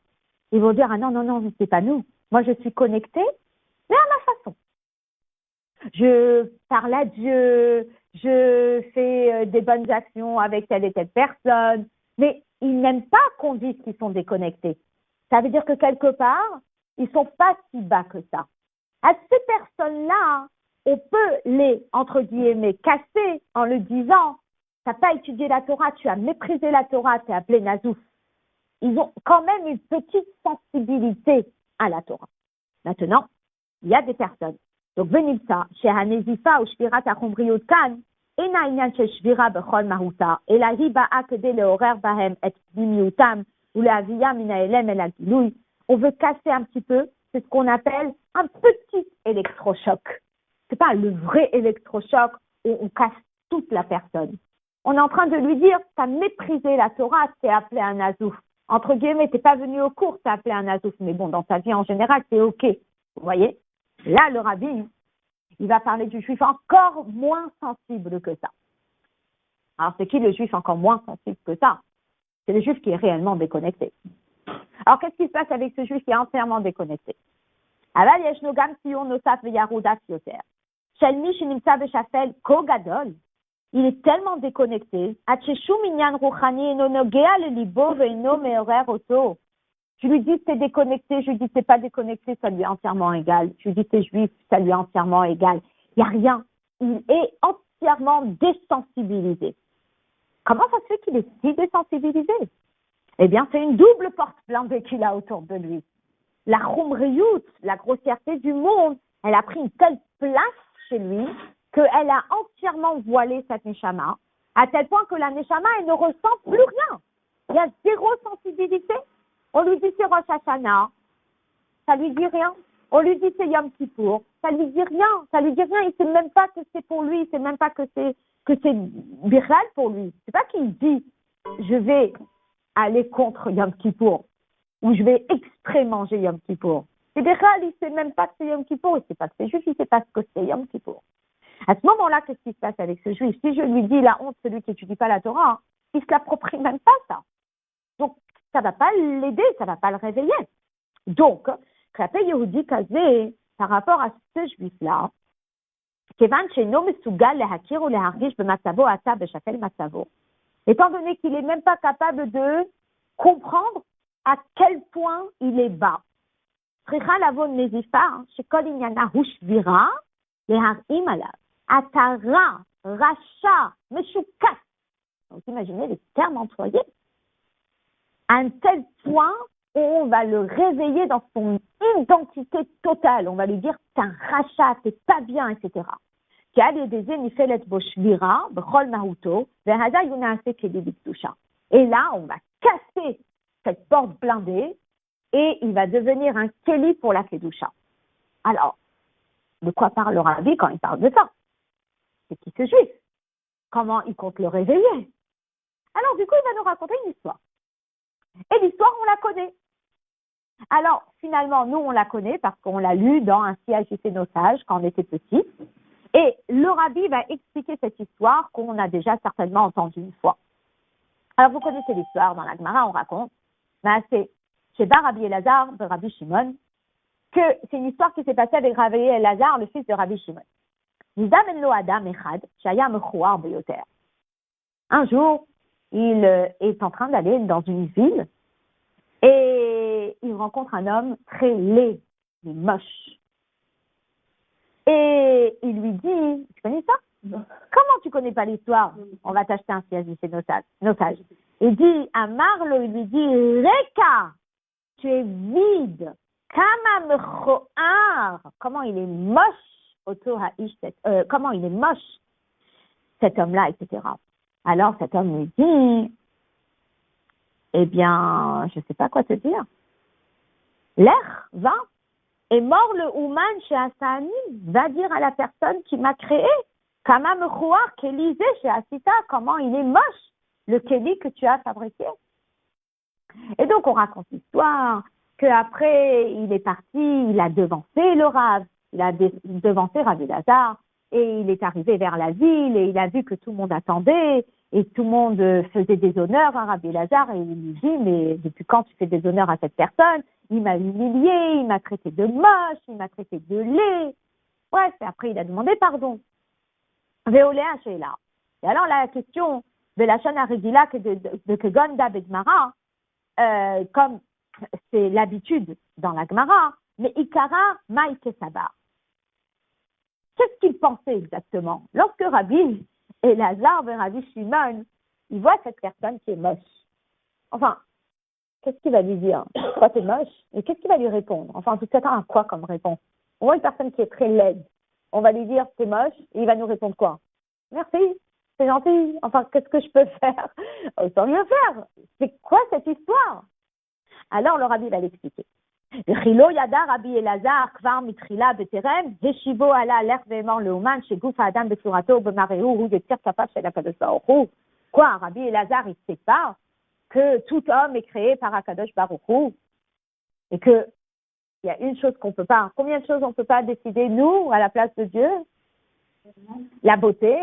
Ils vont dire, ah non, c'est pas nous. Moi, je suis connectée, mais à ma façon. Je parle à Dieu, je fais des bonnes actions avec telle et telle personne, mais ils n'aiment pas qu'on dise qu'ils sont déconnectés. Ça veut dire que quelque part, ils sont pas si bas que ça. À ces personnes-là, on peut les, entre guillemets, casser en le disant, t'as pas étudié la Torah, tu as méprisé la Torah, t'es appelé Nazouf. Ils ont quand même une petite sensibilité à la Torah. Maintenant, il y a des personnes. Donc, Benilsa, chez Hanezifa ou Shvirat Achumriot Kan, Ena Inyan chez Shvira Bechol Mahuta, et la Hiba'a Kede le Horer Bahem et Bimiutam, ou la Avia Minaelem et la Gilouy, on veut casser un petit peu, c'est ce qu'on appelle un petit électrochoc. C'est pas le vrai électrochoc où on casse toute la personne. On est en train de lui dire, t'as méprisé la Torah, t'es appelé un Nazouf. Entre guillemets, t'es pas venu au cours, t'es appelé un Nazouf. Mais bon, dans ta vie en général, c'est OK. Vous voyez? Là, le rabbi, il va parler du juif encore moins sensible que ça. Alors, c'est qui le juif encore moins sensible que ça? C'est le juif qui est réellement déconnecté. Alors, qu'est-ce qui se passe avec ce juif qui est entièrement déconnecté? Aval yeshnogam sion nosaf veyarudat yoter. Shel mi shenimtza beshafel ko gadol. Il est tellement déconnecté. Atcheshu minyan ruchani eno nogea le libo veino meorer oto. Je lui dis t'es déconnecté, je lui dis t'es pas déconnecté, ça lui est entièrement égal. Je lui dis t'es juif, ça lui est entièrement égal. Il n'y a rien. Il est entièrement désensibilisé. Comment ça se fait qu'il est si désensibilisé? Eh bien, c'est une double porte blindée qu'il a autour de lui. La chumriyut, la grossièreté du monde, elle a pris une telle place chez lui qu'elle a entièrement voilé cette neshama, à tel point que la neshama, elle ne ressent plus rien. Il y a zéro sensibilité. On lui dit c'est Rosh Hashanah, ça lui dit rien. On lui dit c'est Yom Kippour, ça lui dit rien. Ça lui dit rien. Il sait même pas que c'est pour lui. Il sait même pas que c'est Bichal pour lui. C'est pas qu'il dit je vais aller contre Yom Kippour ou je vais exprès manger Yom Kippour. C'est Bichal, il sait même pas que c'est Yom Kippour. Il sait pas que c'est juif. Il sait pas ce que c'est Yom Kippour. À ce moment-là, qu'est-ce qui se passe avec ce juif? Si je lui dis la honte, celui qui n'étudie pas la Torah, il se l'approprie même pas ça. Donc, ça ne va pas l'aider, ça ne va pas le réveiller. Donc, Krapé Yehudi Kazé, par rapport à ce juif-là, étant donné qu'il n'est même pas capable de comprendre à quel point il est bas. Atara, Racha, Meshukat. Donc, imaginez les termes employés. À un tel point où on va le réveiller dans son identité totale. On va lui dire, t'es un rachat, t'es pas bien, etc. Et là, on va casser cette porte blindée et il va devenir un kéli pour la kedusha. Alors, de quoi parle le rabbi quand il parle de ça? C'est qui ce juif? Comment il compte le réveiller? Alors, du coup, il va nous raconter une histoire. Et l'histoire, on la connaît. Alors, finalement, nous, on la connaît parce qu'on l'a lu dans un CHJC Nos Sages quand on était petit. Et le rabbi va expliquer cette histoire qu'on a déjà certainement entendue une fois. Alors, vous connaissez l'histoire, dans la Gemara, on raconte. Ben, c'est chez Rabbi Elazar de Rabbi Shimon, que c'est une histoire qui s'est passée avec Rabbi Elazar, le fils de Rabbi Shimon. Un jour, il est en train d'aller dans une ville et il rencontre un homme très laid, mais moche. Et il lui dit, tu connais ça? Comment tu connais pas l'histoire? On va t'acheter un siège, c'est nos sages. Il dit à Marlo, il lui dit, Reka, tu es vide. Kama mechoar. Comment il est moche, comment il est moche, cet homme-là, etc. Alors cet homme lui dit, eh bien, je ne sais pas quoi te dire. L'air, va. Et mort le Ouman chez Asani, va dire à la personne qui m'a créé, Kama mechoar, qu'Élisée chez Asita, comment il est moche, le Kéli que tu as fabriqué. Et donc on raconte l'histoire, qu'après il est parti, il a devancé le Rav, il a devancé Rabbi Elazar, et il est arrivé vers la ville, et il a vu que tout le monde attendait, et tout le monde faisait des honneurs à Rabbi Elazar, et il lui dit, mais depuis quand tu fais des honneurs à cette personne? Il m'a humilié, il m'a traité de moche, il m'a traité de laid. Bref, et après il a demandé pardon. Véoléa Sheila. Et alors la question de la Shana Regila de Kegonda Begmara, comme c'est l'habitude dans la Gemara, mais Ikara Maïke Sabar. Qu'est-ce qu'il pensait exactement? Lorsque Rabbi Elazar et Rabbi Shimon, ils voient cette personne qui est moche. Enfin, qu'est-ce qu'il va lui dire? Toi, t'es moche? Et qu'est-ce qu'il va lui répondre? Enfin, tout ça à quoi comme réponse? On voit une personne qui est très laide. On va lui dire, t'es moche, et il va nous répondre quoi? Merci, c'est gentil. Enfin, qu'est-ce que je peux faire? Autant mieux faire. C'est quoi cette histoire? Alors, le Rabbi va l'expliquer. Chilo yada Rabbi Elazar kvar mitrila beterem heshivo ala l'air véhément le human chez Gouf Adam befurato bemaréu ou yetir kapaf chez la Kadosh Baruch Hu. Quoi, Rabbi Elazar, il ne sait pas que tout homme est créé par Akadosh Baruch Hu et que il y a une chose qu'on peut pas. Combien de choses on peut pas décider nous à la place de Dieu? La beauté,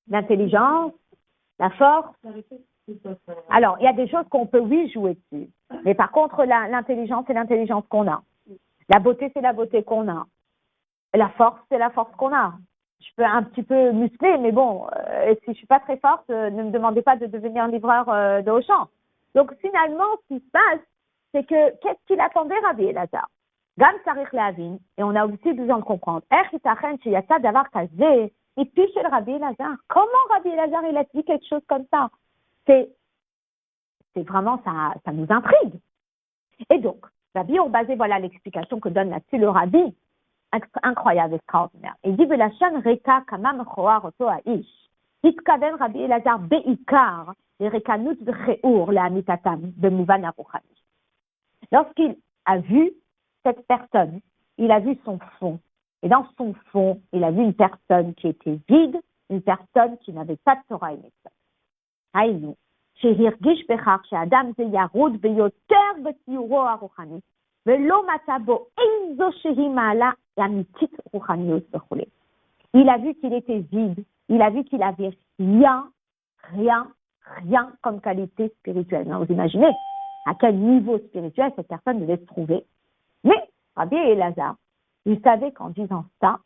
l'intelligence, la force. Alors, il y a des choses qu'on peut, oui, jouer dessus. Mais par contre, l'intelligence, c'est l'intelligence qu'on a. La beauté, c'est la beauté qu'on a. La force, c'est la force qu'on a. Je peux un petit peu muscler, mais bon, si je suis pas très forte, ne me demandez pas de devenir livreur de Auchan. Donc, finalement, ce qui se passe, c'est que, qu'est-ce qu'il attendait Rabbi Elazar? Gam Sarich Lehavin, et on a aussi besoin de comprendre. Et puis chez le Rabbi Elazar, comment Rabbi Elazar il a dit quelque chose comme ça? C'est vraiment, ça nous intrigue. Et donc, Rabbi basé, voilà l'explication que donne là-dessus le Rabbi, incroyable, extraordinaire. Il dit, Velachan Reka Kamam Choar Oto Aish, Itkaven Rabbi Elazar Beikar, les Rekanut Vcheur, la Amitatam, de Mouvan Aruchani. Lorsqu'il a vu cette personne, il a vu son fond. Et dans son fond, il a vu une personne qui était vide, une personne qui n'avait pas de Torah et Mitzvot. Haïnou, שהרגיש בכך שהאדם זה ירוד ביותר בציורו הרוחני, ולא מצא בו איזושהי מעלה אמיתית רוחניות וכו'. Il a vu qu'il était vide, il a vu qu'il avait rien comme qualité spirituelle. Vous imaginez à quel niveau spirituel cette personne devait se trouver. Mais Rabbi Elazar, il savait qu'en disant ça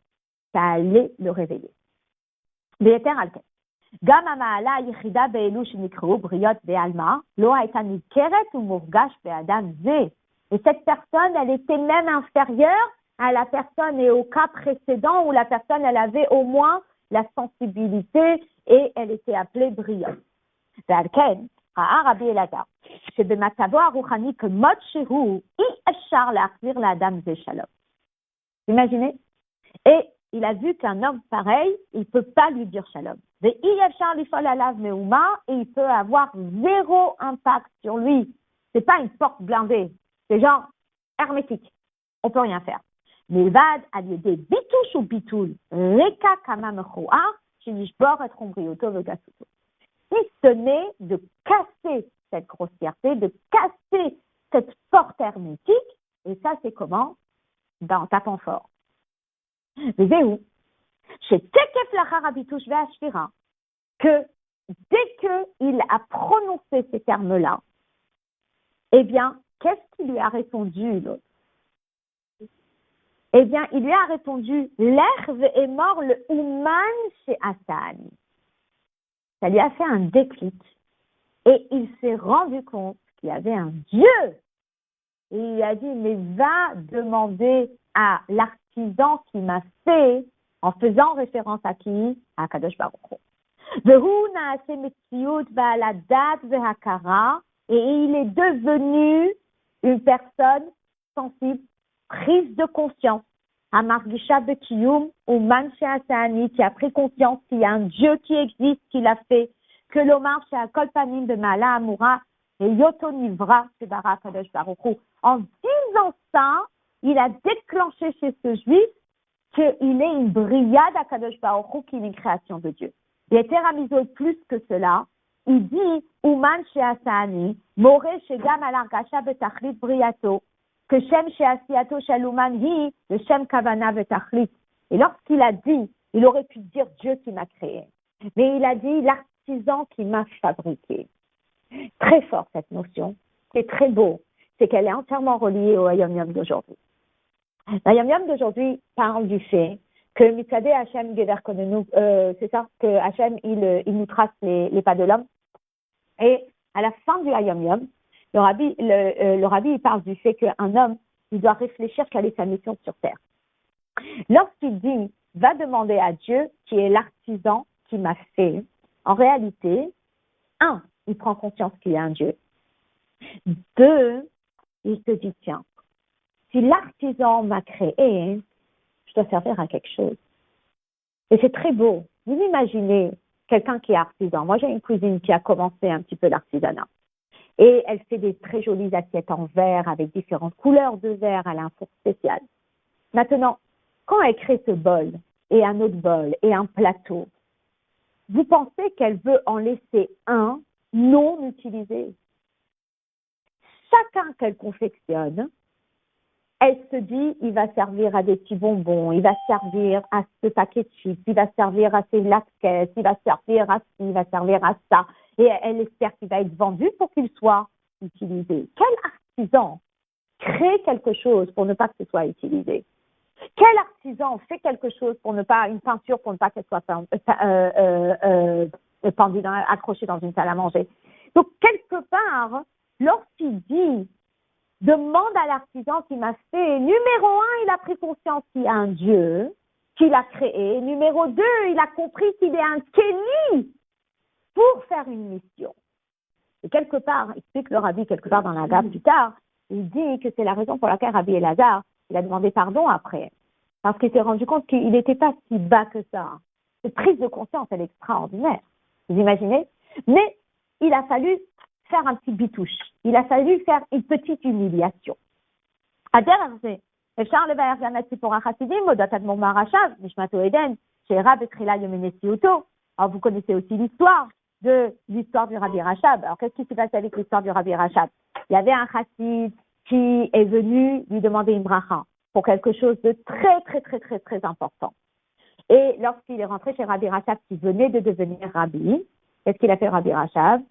allait le réveiller. Béter Alken. גם המעלה היחידה באלו שנקראו בריות בעלמא, לא הייתה ניכרת ומורגש באדם זה. Et cette personne, elle était même inférieure à la personne et au cas précédent où la personne, elle avait au moins la sensibilité et elle était appelée brillante. ועל כן, ראה רבי אלעזר, שבמצבו הרוחני כמות שהוא, אי אפשר להחזיר לאדם זה שלום. Imaginez? Et il a vu qu'un homme pareil, il ne peut pas lui dire shalom. Et il peut avoir zéro impact sur lui. C'est pas une porte blindée. C'est genre hermétique. On peut rien faire. מלבד על ידי ביטוש וביטול רקע כמה מכוער שנשבור את חומריותו וגסותו. Si ce n'est de casser cette grossièreté, de casser cette porte hermétique, et ça c'est comment? En tapant fort. וזהו, שתקף לאחר הביטוש והשבירה, que dès qu'il a prononcé ces termes-là, eh bien, qu'est-ce qu'il lui a répondu l'autre? Eh bien, il lui a répondu, l'herbe est mort le Ouman chez Hassan. Ça lui a fait un déclic et il s'est rendu compte qu'il y avait un Dieu. Et il lui a dit, mais va demander à l'artisan qui m'a fait, en faisant référence à qui? À Kadosh Baruch Hu. Et il est devenu une personne sensible, prise de conscience. Amargisha Bekiyum ou Manche Asani, qui a pris conscience qu'il y a un Dieu qui existe, qui l'a fait, que l'Omar chez Akolpanim de Mala Amoura et Yotonivra chez Barak Kadosh Baruch Hu. En disant ça, il a déclenché chez ce juif qu'il est une brigade à Kadosh Baruch Hu, qui est une création de Dieu. Il était ramisé plus que cela. Il dit, Ouman chez Asani, Moré chez Gam Alargasha Betachlit Briato, que Shem chez Asiato Shaluman hi, le Shem Kavana Betachlit. Et lorsqu'il a dit, il aurait pu dire Dieu qui m'a créé. Mais il a dit l'artisan qui m'a fabriqué. Très fort cette notion. C'est très beau. C'est qu'elle est entièrement reliée au Hayom Yom d'aujourd'hui. Le Hayom Yom d'aujourd'hui parle du fait que Mitzadeh Hachem Gever Konenu, c'est ça, que Hachem il nous trace les pas de l'homme. Et à la fin du Hayom Yom, le rabbi il parle du fait qu'un homme, il doit réfléchir quelle est sa mission sur terre. Lorsqu'il dit, va demander à Dieu, qui est l'artisan qui m'a fait, en réalité, un, il prend conscience qu'il y a un Dieu. Deux, il se dit, tiens, si l'artisan m'a créé, je dois servir à quelque chose. Et c'est très beau. Vous imaginez quelqu'un qui est artisan. Moi, j'ai une cousine qui a commencé un petit peu l'artisanat. Et elle fait des très jolies assiettes en verre avec différentes couleurs de verre. Elle a un four spécial. Maintenant, quand elle crée ce bol et un autre bol et un plateau, vous pensez qu'elle veut en laisser un non utilisé? Chacun qu'elle confectionne, elle se dit, il va servir à des petits bonbons, il va servir à ce paquet de chips, il va servir à ses laquettes, il va servir à ci, il va servir à ça. Et elle espère qu'il va être vendu pour qu'il soit utilisé. Quel artisan crée quelque chose pour ne pas que ce soit utilisé? Quel artisan fait quelque chose pour ne pas, une peinture pour ne pas qu'elle soit pendue, accrochée dans une salle à manger? Donc, quelque part, lorsqu'il dit, demande à l'artisan qui m'a fait, numéro 1, il a pris conscience qu'il y a un Dieu, qu'il a créé. Numéro 2, il a compris qu'il est un Kéli pour faire une mission. Et quelque part, explique le rabbi quelque part dans la Gabe plus tard, il dit que c'est la raison pour laquelle Rabbi Elazar, il a demandé pardon après. Parce qu'il s'est rendu compte qu'il n'était pas si bas que ça. Cette prise de conscience, elle est extraordinaire. Vous imaginez? Mais il a fallu faire un petit bitouche. Il a fallu faire une petite humiliation. Alors, vous connaissez aussi l'histoire du Rabbi Rachab. Alors, qu'est-ce qui s'est passé avec l'histoire du Rabbi Rachab? Il y avait un chassid qui est venu lui demander une bracha pour quelque chose de très, très, très, très, très important. Et lorsqu'il est rentré chez Rabbi Rachab, qui venait de devenir rabbi, qu'est-ce qu'il a fait, Rabbi Rachab?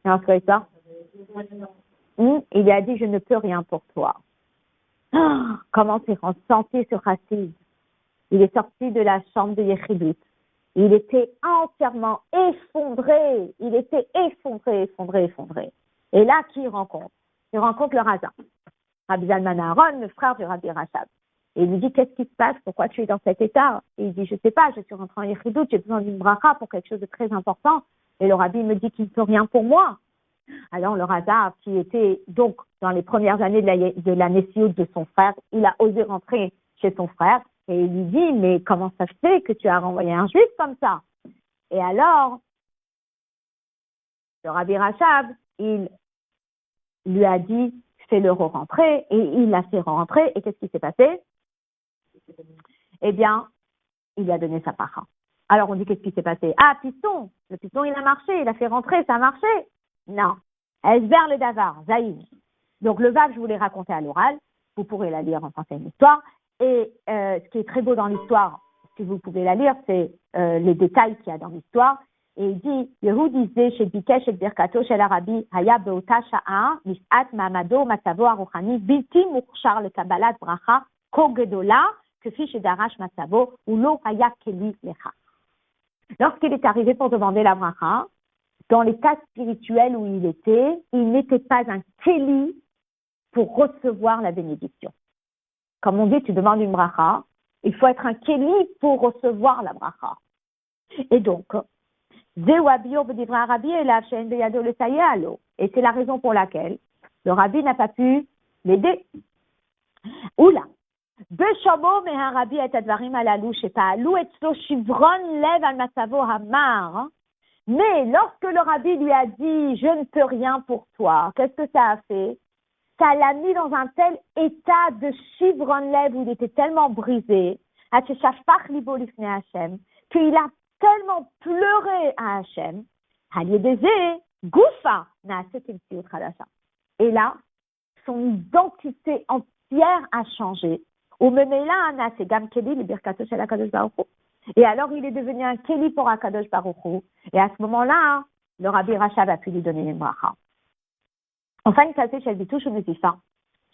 Non, c'est quoi ça? Il a dit, je ne peux rien pour toi. Oh, comment s'est ressenti ce chassid? Il est sorti de la chambre de Yechidut. Il était entièrement effondré. Il était effondré. Et là, qui il rencontre? Il rencontre le Raza. Rabbi Zalman Aaron, le frère du Rabbi Rachab. Et il lui dit, qu'est-ce qui se passe? Pourquoi tu es dans cet état? Et il dit, je ne sais pas, je suis rentré en Yechidut, j'ai besoin d'une bracha pour quelque chose de très important. Et le Rabbi me dit qu'il ne peut rien pour moi. Alors le Raza, qui était donc dans les premières années de la Nessiout de son frère, il a osé rentrer chez son frère. Et il lui dit, mais comment ça se fait que tu as renvoyé un juif comme ça? Et alors, le Rabbi Rachab, il lui a dit, fais-le rentrer, et il l'a fait rentrer, et qu'est-ce qui s'est passé? Eh bien, il lui a donné sa para. Alors on dit, qu'est-ce qui s'est passé? Ah, piston, le piston il a marché, il a fait rentrer, ça a marché? Non, Esber le Davar, Zaïd. Donc le Vav, je vous l'ai raconté à l'oral, vous pourrez la lire, enfin c'est une histoire. Et ce qui est très beau dans l'histoire, si vous pouvez la lire, c'est les détails qu'il y a dans l'histoire. Et il dit, Yehud disait chez Bikesh et Birkato chez l'Arabi, Haya Beota Sha'a, Mis'at Mamado, Matsavo Aruchani, Bilti Mukshar le Kabbalat Bracha, Kogedola, Kefi chez Darash Matsavo, ou Lo Haya Keli Lecha. Lorsqu'il est arrivé pour demander la Bracha, dans l'état spirituel où il était, il n'était pas un Keli pour recevoir la bénédiction. Comme on dit, tu demandes une bracha, il faut être un kéli pour recevoir la bracha. Et donc, et c'est la raison pour laquelle le rabbi n'a pas pu l'aider. Oula. Mais lorsque le rabbi lui a dit, je ne peux rien pour toi, qu'est-ce que ça a fait? Ça l'a mis dans un tel état de chivron lèvres où il était tellement brisé, qu'il a tellement pleuré à Hachem, et là, son identité entière a changé. Et alors, il est devenu un Kéli pour Akadosh Baruch Hu. Et à ce moment-là, le Rabbi Rachab a pu lui donner une bracha. Enfin, il s'agit chez Bitouche ou Nesifa.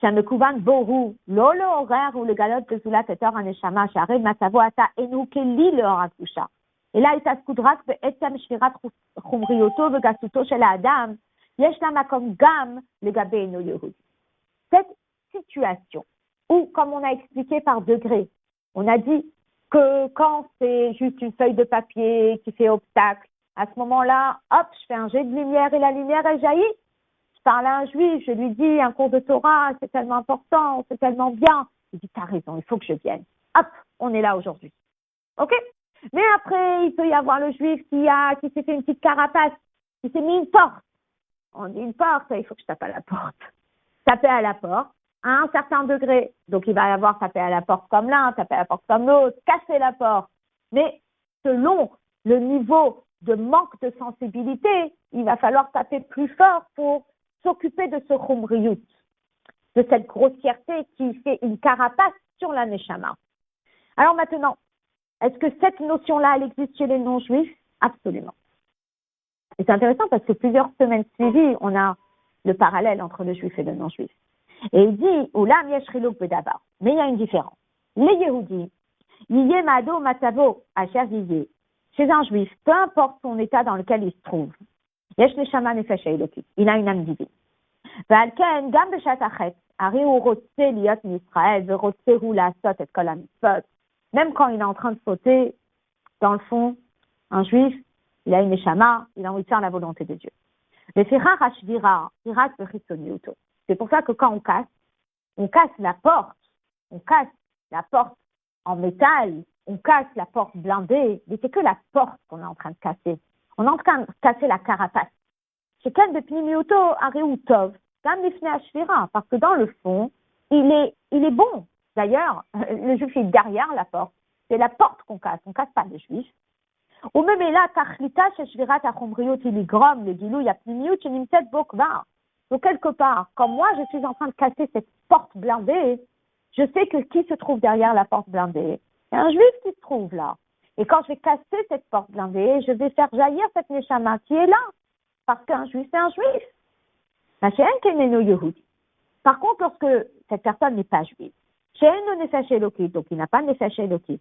שהמקוון בו הוא לא לעורר ולגלות בזולת יותר הנשמה, שהרי מצבו אתה אינו כלי לאור הקדושה, אלא התעסקות רק בעצם שבירת חומריותו וגסותו של האדם, yesh la makom gam legabe eno yehudi. Cette situation où, comme on a expliqué par degrés, on a dit que quand c'est juste une feuille de papier qui fait obstacle, à ce moment-là, hop, je fais un jet de lumière et la lumière, elle jaillit. Je parle à un juif, je lui dis, un cours de Torah, c'est tellement important, c'est tellement bien. Il dit, t'as raison, il faut que je vienne. Hop, on est là aujourd'hui. OK? Mais après, il peut y avoir le juif qui s'est fait une petite carapace, qui s'est mis une porte. On dit une porte, il faut que je tape à la porte. Taper à la porte à un certain degré. Donc, il va y avoir taper à la porte comme l'un, taper à la porte comme l'autre, casser la porte. Mais selon le niveau de manque de sensibilité, il va falloir taper plus fort pour s'occuper de ce khumriyut, de cette grossièreté qui fait une carapace sur la neshama. Alors maintenant, est-ce que cette notion-là, elle existe chez les non-juifs? Absolument. Et c'est intéressant parce que plusieurs semaines suivies, on a le parallèle entre le juif et le non-juif. Et il dit, Oulam yesh chiluk bedavar. Mais il y a une différence. Les Yehudis, yiyeh ma'ado matavo asher yiyeh. Chez un juif, peu importe son état dans lequel il se trouve, yesh neshama nefesh elokit. Il a une âme divine. Ve'al ken gam beshat achet, ari hu rotze liot misraël, ve'rotze hu la'asot et kol hamitzvot. Même quand il est en train de sauter, dans le fond, un juif, il a une neshama, il a envie de faire la volonté de Dieu. C'est pour ça que quand on casse la porte en métal, on casse la porte blindée, mais c'est que la porte qu'on est en train de casser. On est en train de casser la carapace. Parce que dans le fond, il est bon. D'ailleurs, le juif est derrière la porte. C'est la porte qu'on casse, on casse pas le juif. Donc quelque part, quand moi je suis en train de casser cette porte blindée, je sais que qui se trouve derrière la porte blindée? C'est un juif qui se trouve là. Et quand je vais casser cette porte blindée, je vais faire jaillir cette neshama qui est là. Parce qu'un juif, c'est un juif. Par contre, lorsque cette personne n'est pas juive, donc il n'a pas de nefesh elokit,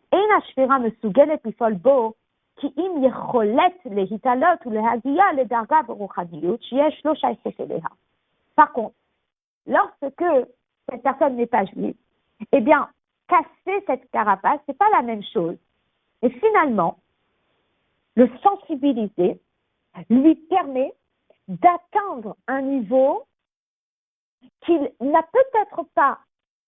par contre, lorsque cette personne n'est pas juive, eh bien, casser cette carapace, c'est pas la même chose. Et finalement, le sensibiliser lui permet d'atteindre un niveau qu'il n'a peut-être pas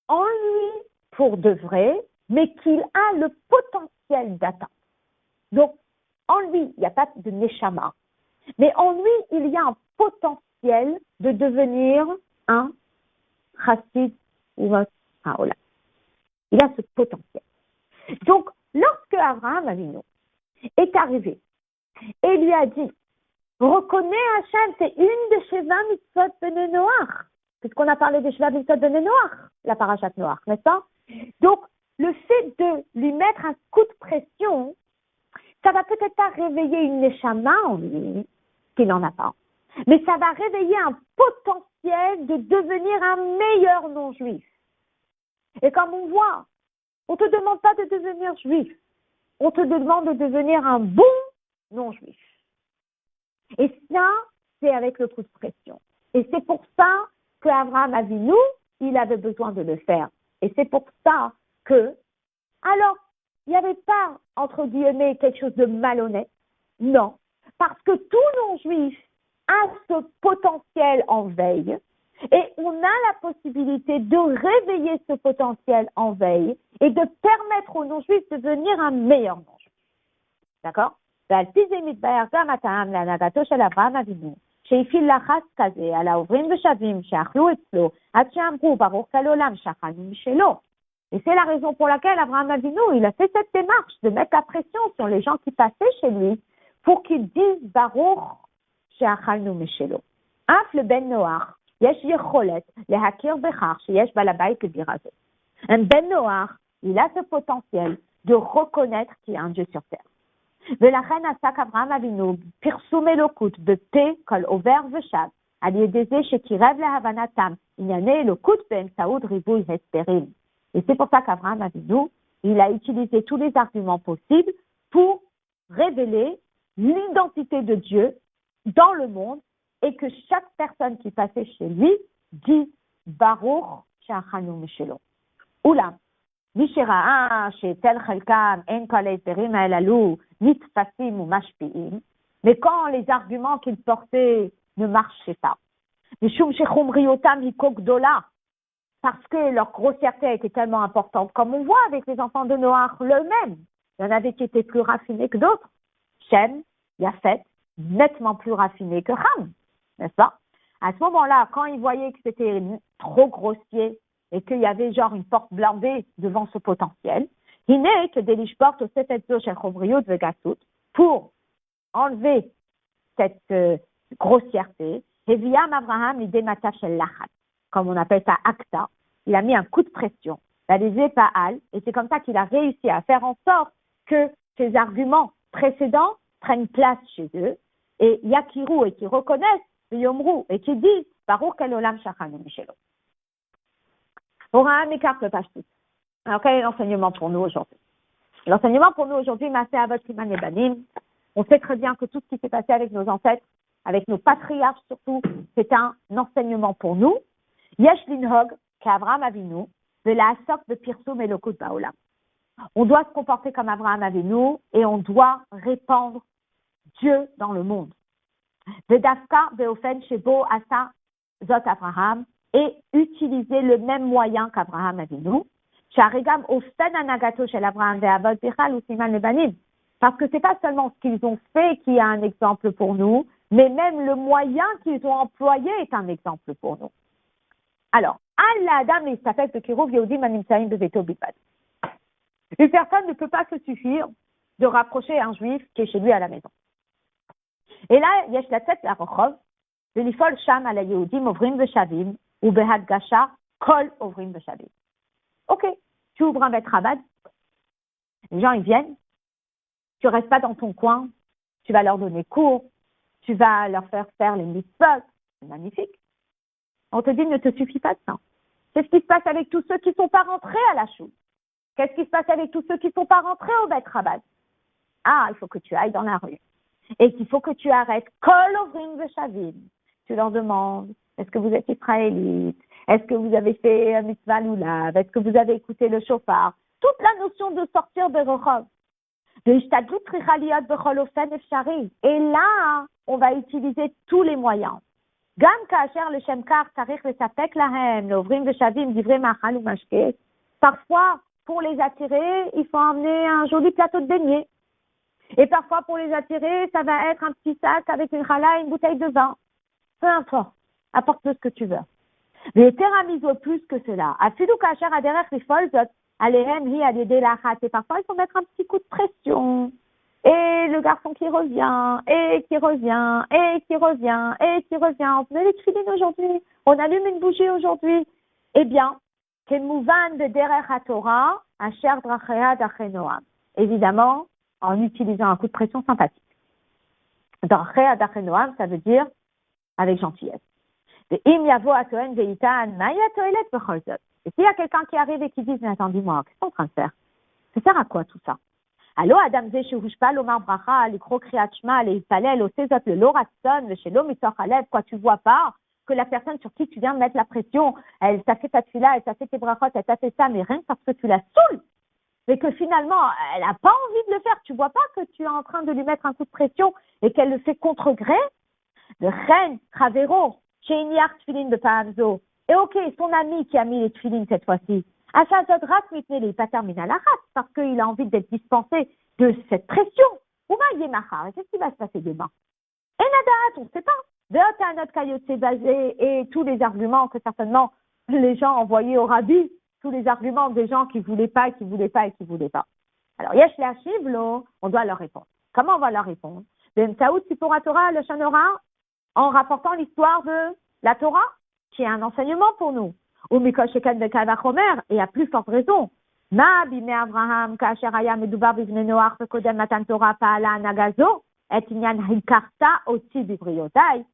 en lui pour de vrai, mais qu'il a le potentiel d'atteindre. Donc, en lui, il n'y a pas de neshama, mais en lui, il y a un potentiel de devenir un chassid ou un haolam. Il a ce potentiel. Donc, lorsque Abraham Avinu est arrivé et lui a dit, reconnais Hachem, c'est une de Sheva Mitzvot Bnei Noach, puisqu'on a parlé de Sheva Mitzvot Bnei Noach, la parashat Noach, n'est-ce pas? Donc, le fait de lui mettre un coup de pression, ça va peut-être pas réveiller une neshama en lui, qu'il n'en a pas, mais ça va réveiller un potentiel de devenir un meilleur non-juif. Et comme on voit, on ne te demande pas de devenir juif, on te demande de devenir un bon non-juif. Et ça, c'est avec le coup de pression. Et c'est pour ça qu'Abraham Avinu, il avait besoin de le faire. Et c'est pour ça que, alors, il n'y avait pas, entre guillemets, quelque chose de malhonnête. Non. Parce que tout non-juif a ce potentiel en veille. Et on a la possibilité de réveiller ce potentiel en veille et de permettre aux non-juifs de devenir un meilleur non-juif. D'accord? Et c'est la raison pour laquelle Abraham Avinu, il a fait cette démarche de mettre la pression sur les gens qui passaient chez lui pour qu'ils disent Baruch she'achalnu mishelo. Af le ben Noach, yesh yecholet lehakir bechach sheyesh balabait lebira zot. Un ben Noach, il a ce potentiel de reconnaître qu'il y a un Dieu sur terre. ולכן עסק אברהם אבינו פרסום אלוקות בפה כל עובר ושב, על ידי זה שקירב להבנתם ענייני אלוקות באמצעות ריבוי הסברים. Et c'est pour ça qu'Abraham Avinu, il a utilisé tous les arguments possibles pour révéler l'identité de Dieu dans le monde et que chaque personne qui passait chez lui dit Baruch Shachanu Mishelo. Oula, Mishira'a, chez tel Chelkam, En Kolei Perim Elalu, Nitfasim ou Mashpiim. Mais quand les arguments qu'il portait ne marchaient pas, Mishum Shechumriotam Hikok Dola, parce que leur grossièreté était tellement importante, comme on voit avec les enfants de Noach eux-mêmes. Il y en avait qui étaient plus raffinés que d'autres. Shem, Yafet, nettement plus raffinés que Ham, n'est-ce pas? À ce moment-là, quand ils voyaient que c'était trop grossier et qu'il y avait genre une porte blindée devant ce potentiel, il n'est que des lishportes au Sefetzo Shel Chomriut Vegasut pour enlever cette grossièreté. Et Viam Abraham l'idée Mataf Shel Lachat, comme on appelle ça Akta, il a mis un coup de pression, il a des épahal, et c'est comme ça qu'il a réussi à faire en sorte que ces arguments précédents prennent place chez eux, et Yakiru, et qui reconnaissent, Yomru, et qui disent, Baruch Elolam Shachanu Mishelo. Abraham écarte le page tout. Alors, quel est l'enseignement pour nous aujourd'hui? L'enseignement pour nous aujourd'hui, Maaseh Avot Siman Ebanim, on sait très bien que tout ce qui s'est passé avec nos ancêtres, avec nos patriarches surtout, c'est un enseignement pour nous. Yesh linhog, qu'Abraham Avinu, de la asok de Pirsum Elokut Baolam. On doit se comporter comme Abraham Avinu et on doit répandre Dieu dans le monde. Vedafka beofen shebo asa zot Abraham, et utiliser le même moyen qu'Abraham Avinu. Sharigam ofen anagato shel Abraham ve'avot bichal ou siman lebanim. Parce que c'est pas seulement ce qu'ils ont fait qui est un exemple pour nous, mais même le moyen qu'ils ont employé est un exemple pour nous. Alors, une personne ne peut pas se suffire de rapprocher un juif qui est chez lui à la maison. Et là, yesh latzet la'rochov, velifol sham ala yehudim ovrim v'shavim, ou behadgasha kol ovrim v'shavim. Ok, tu ouvres un bet rabad, les gens ils viennent, tu restes pas dans ton coin, tu vas leur donner cours, tu vas leur faire les mitzvot, c'est magnifique. On te dit, ne te suffit pas de ça. Qu'est-ce qui se passe avec tous ceux qui ne sont pas rentrés à la choule? Qu'est-ce qui se passe avec tous ceux qui ne sont pas rentrés au Bet Rabbad? Ah, il faut que tu ailles dans la rue. Et qu'il faut que tu arrêtes. Kol ovrim v'shavim. Tu leur demandes, est-ce que vous êtes israélite? Est-ce que vous avez fait un mitzvah lulav? Est-ce que vous avez écouté le shofar? Toute la notion de sortir de Rechov. Et là, on va utiliser tous les moyens. Gam kacher le shemkar tarich le sapek lahem, l'ovrim v'shavim divrei machal ou mashke. Parfois, pour les attirer, il faut emmener un joli plateau de beignets. Et parfois, pour les attirer, ça va être un petit sac avec une challah et une bouteille de vin. Peu importe, apporte-le ce que tu veux. Mais teramiso plus que cela. Afidu kacher aderech lifol zot alehem hi alidei lachat. Et parfois, il faut mettre un petit coup de pression. Et le garçon qui revient, et qui revient, et qui revient, et qui revient. On met les tefilines aujourd'hui, on allume une bougie aujourd'hui. Eh bien, Kemouvan de Derech HaTorah, Asher Drachea d'Achenoam. Évidemment, en utilisant un coup de pression sympathique. Drachea d'Achenoam, ça veut dire avec gentillesse. Et Im Yavo Atoen Veitan, Maya Toelet Becholzot. Et s'il y a quelqu'un qui arrive et qui dit, mais attends, dis-moi, qu'est-ce qu'on est en train de faire? Ça sert à quoi tout ça? Allô, Adam Zéchouchpa, l'Omar Bracha, l'Ikro Kriat Shema, l'Ipalel, l'Osezot, le Loratson, le Shelo, Mitzor Halev, quoi, tu vois pas que la personne sur qui tu viens de mettre la pression, elle t'a fait ta tefila, elle t'a fait tes brachot, elle t'a fait ça, mais rien que parce que tu la saoules. Mais que finalement, elle n'a pas envie de le faire. Tu vois pas que tu es en train de lui mettre un coup de pression et qu'elle le fait contre gré? Le Ren, Travero, chez Iniar Tfilin de Pahamzo. Et ok, son ami qui a mis les tefilines cette fois-ci. Parce qu'il a envie d'être dispensé de cette pression. Ou qu'est-ce qui va se passer demain? Et Nadat, on ne sait pas. C'est basé et tous les arguments que certainement les gens envoyaient au rabbi, tous les arguments des gens qui ne voulaient pas, qui ne voulaient pas et qui ne voulaient pas. Alors, Yesh Le'achivlo, on doit leur répondre. Comment on va leur répondre? Torah, le Shanora, en rapportant l'histoire de la Torah, qui est un enseignement pour nous. Ou Mikol Sheken de Kavachomer, et à plus forte raison. Ma bime Abraham, Kasher Haya Medubar Bivne Noach, Kodem Matan Torah, Paala Nagazo, et Inyan Hikarta, Oti Bibriotai.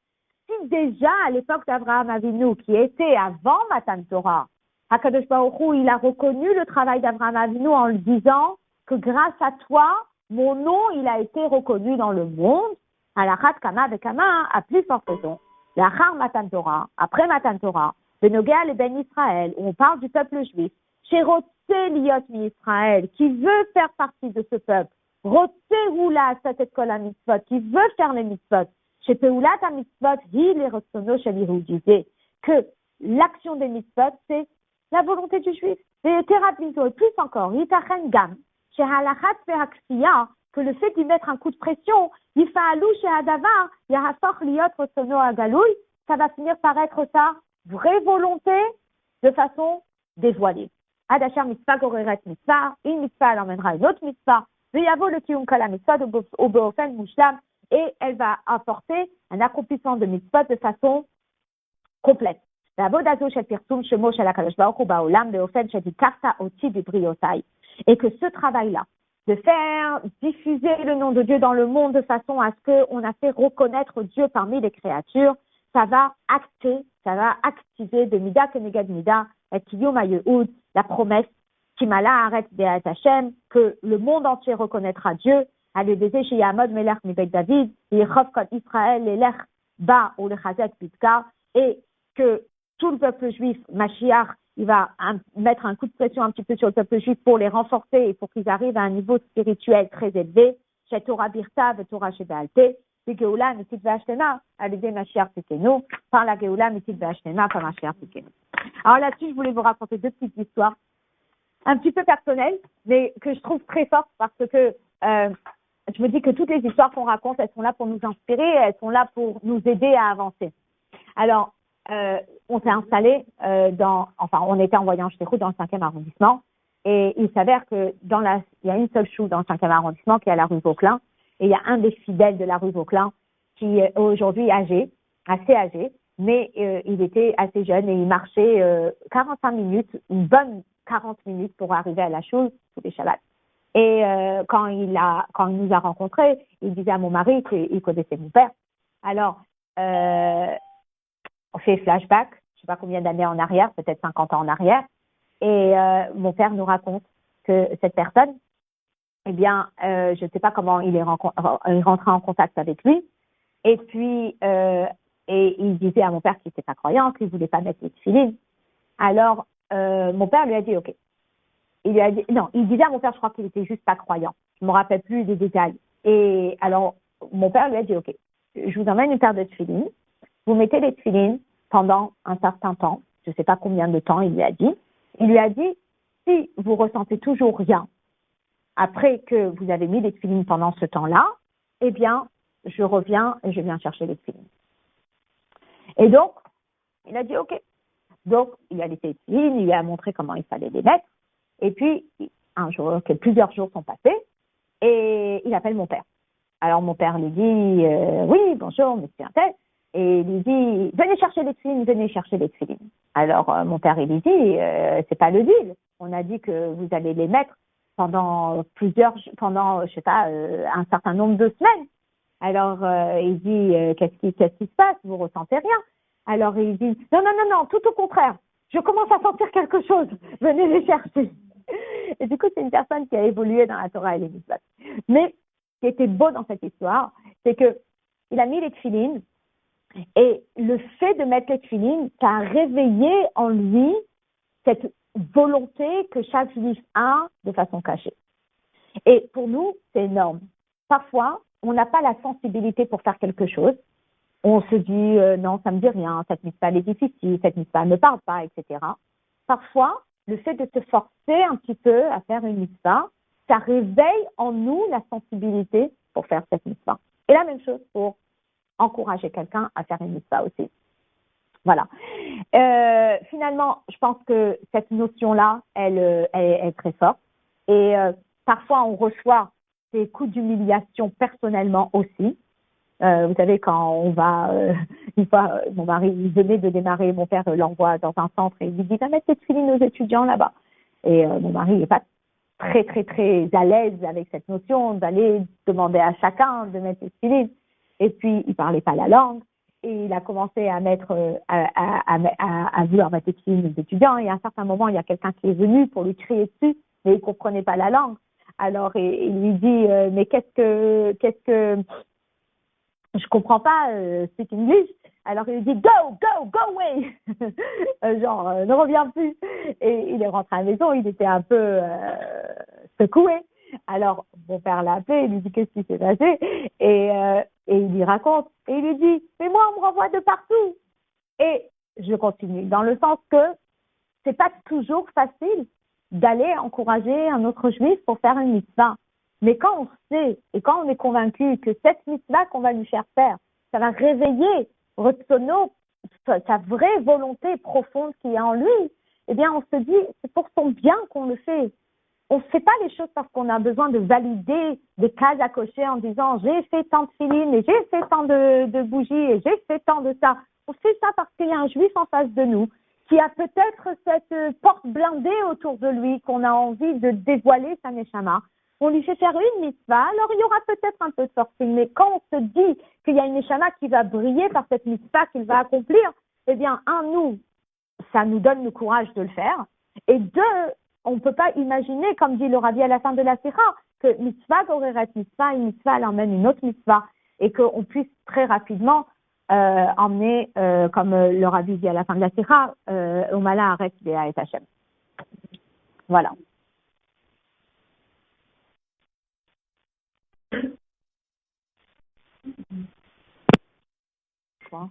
Si déjà, à l'époque d'Abraham Avinu, qui était avant Matan Torah, HaKadosh Baruch Hu, il a reconnu le travail d'Abraham Avinu en lui disant que grâce à toi, mon nom, il a été reconnu dans le monde. Alachat Kama Bekama, à plus forte raison. L'achar Matan Torah, après Matan Torah, Benogea le Ben Israël, où on parle du peuple juif, chez Rotse Liot mi Israël, qui veut faire partie de ce peuple, Rotse Roula Satet Kol HaMitzvot, qui veut faire les mitzvot, chez Peulat HaMitzvot, Hi les Rotsono Shalihu disait que l'action des mitzvot, c'est la volonté du juif. Et Terapinto, et plus encore, Yitachen Gam, chez Halachat Vehaksiya, que le fait d'y mettre un coup de pression, Yifaalou chez Hadavar, Yahasoch Liot Rotsono Agalouy, ça va finir par être sa vraie volonté de façon dévoilée. Adachar mitzvah goreret mitzvah, une mitzvah elle emmènera une autre mitzvah, Veyavo le kiyum kala mitzvah au beofen mushlam, et elle va apporter un accomplissement de mitzvah de façon complète. Et que ce travail-là, de faire diffuser le nom de Dieu dans le monde de façon à ce qu'on a fait reconnaître Dieu parmi les créatures, ça va activer de Mida Kenegad Mida, et Kiyum HaYehud, la promesse, Kimala Haaretz Be'at Hashem, que le monde entier reconnaîtra Dieu, Alebeze Sheyamod Melech Mibek David, Yechov Kol Israël, Lelech Ba ou Lechazet Pitka, et que tout le peuple juif, Mashiach, il va mettre un coup de pression un petit peu sur le peuple juif pour les renforcer et pour qu'ils arrivent à un niveau spirituel très élevé. Chez Torah Birta, Torah Shebealte, et Geoula Mitzit Ve'ashtema, Alebeze Mashiach Tikenu, par la Geoula Mitzit Ve'ashtema, par Mashiach Tikenu. Alors là-dessus, je voulais vous raconter deux petites histoires, un petit peu personnelles, mais que je trouve très fortes parce que je me dis que toutes les histoires qu'on raconte, elles sont là pour nous inspirer, elles sont là pour nous aider à avancer. Alors, on s'est installé on était en voyage chez Roux dans le 5e arrondissement, et il s'avère que il y a une seule choue dans le 5e arrondissement qui est à la rue Vauquelin, et il y a un des fidèles de la rue Vauquelin qui est aujourd'hui assez âgé, mais il était assez jeune et il marchait 45 minutes, une bonne 40 minutes pour arriver à la choule tous les Shabbats. Et quand il nous a rencontrés, il disait à mon mari qu'il connaissait mon père. Alors, on fait flashback, je ne sais pas combien d'années en arrière, peut-être 50 ans en arrière, et mon père nous raconte que cette personne, eh bien, je ne sais pas comment il est rentré en contact avec lui, et puis, et il disait à mon père qu'il n'était pas croyant, qu'il ne voulait pas mettre les tefilines. Alors, mon père lui a dit, OK. Il disait à mon père, je crois qu'il était juste pas croyant. Je me rappelle plus des détails. Et alors, mon père lui a dit, OK, je vous emmène une paire de tefilines. Vous mettez les tefilines pendant un certain temps. Je ne sais pas combien de temps il lui a dit. Il lui a dit, si vous ressentez toujours rien après que vous avez mis les tefilines pendant ce temps-là, eh bien, je reviens et je viens chercher les tefilines. Et donc, il a dit, OK. Donc, il a laissé les tefilines, il lui a montré comment il fallait les mettre. Et puis, plusieurs jours sont passés, et il appelle mon père. Alors, mon père lui dit, oui, bonjour, monsieur Intel. Et il lui dit, venez chercher les tefilines. Alors, mon père, il lui dit, c'est pas le deal. On a dit que vous allez les mettre pendant je sais pas, un certain nombre de semaines. Alors, il dit, qu'est-ce qui se passe? Vous ressentez rien? Alors, il dit, non, tout au contraire. Je commence à sentir quelque chose. Venez les chercher. Et du coup, c'est une personne qui a évolué dans la Torah et les mitzvot. Mais ce qui était beau dans cette histoire, c'est que il a mis les tefilines, et le fait de mettre les tefilines, ça a réveillé en lui cette volonté que chaque juif a de façon cachée. Et pour nous, c'est énorme. Parfois, on n'a pas la sensibilité pour faire quelque chose. On se dit, non, ça me dit rien, cette mitzvah elle est difficile, cette mitzvah ne me parle pas, etc. Parfois, le fait de se forcer un petit peu à faire une mitzvah, ça réveille en nous la sensibilité pour faire cette mitzvah. Et la même chose pour encourager quelqu'un à faire une mitzvah aussi. Voilà. Finalement, je pense que cette notion-là, elle est très forte. Et parfois, on reçoit des coups d'humiliation personnellement aussi. Vous savez, quand on va, une fois, mon mari, il venait de démarrer, mon père l'envoie dans un centre et il lui dit, va mettre tes tefilines aux étudiants là-bas. Et mon mari n'est pas très à l'aise avec cette notion d'aller demander à chacun de mettre ses tefilines. Et puis, il parlait pas la langue. Et il a commencé à mettre, à vouloir mettre les tefilines aux étudiants. Et à un certain moment, il y a quelqu'un qui est venu pour lui crier dessus, mais il comprenait pas la langue. Alors, il lui dit, mais qu'est-ce que, je comprends pas, speak English. Alors il lui dit go away, genre ne reviens plus. Et il est rentré à la maison, il était un peu secoué. Alors mon père l'a appelé, il lui dit qu'est-ce qui s'est passé et il lui raconte et il lui dit mais moi on me renvoie de partout. Et je continue dans le sens que c'est pas toujours facile d'aller encourager un autre juif pour faire une mitzvah. Mais quand on sait et quand on est convaincu que cette mitzvah qu'on va lui faire faire, ça va réveiller Retsono, sa vraie volonté profonde qui est en lui, eh bien on se dit c'est pour son bien qu'on le fait. On ne fait pas les choses parce qu'on a besoin de valider des cases à cocher en disant j'ai fait tant de filines et j'ai fait tant de bougies et j'ai fait tant de ça. On fait ça parce qu'il y a un juif en face de nous qui a peut-être cette porte blindée autour de lui qu'on a envie de dévoiler sa neshama. On lui fait faire une mitzvah, alors il y aura peut-être un peu de forcing, mais quand on se dit qu'il y a une neshama qui va briller par cette mitzvah qu'il va accomplir, eh bien, nous, ça nous donne le courage de le faire, et deux, on ne peut pas imaginer, comme dit le Rabbi à la fin de la Sikha, que mitzvah goreret mitzvah, une mitzvah elle emmène une autre mitzvah, et qu'on puisse très rapidement emmener, comme le Rabbi dit à la fin de la Sikha, au Mala Aretz Bea et Hashem. Voilà. Quoi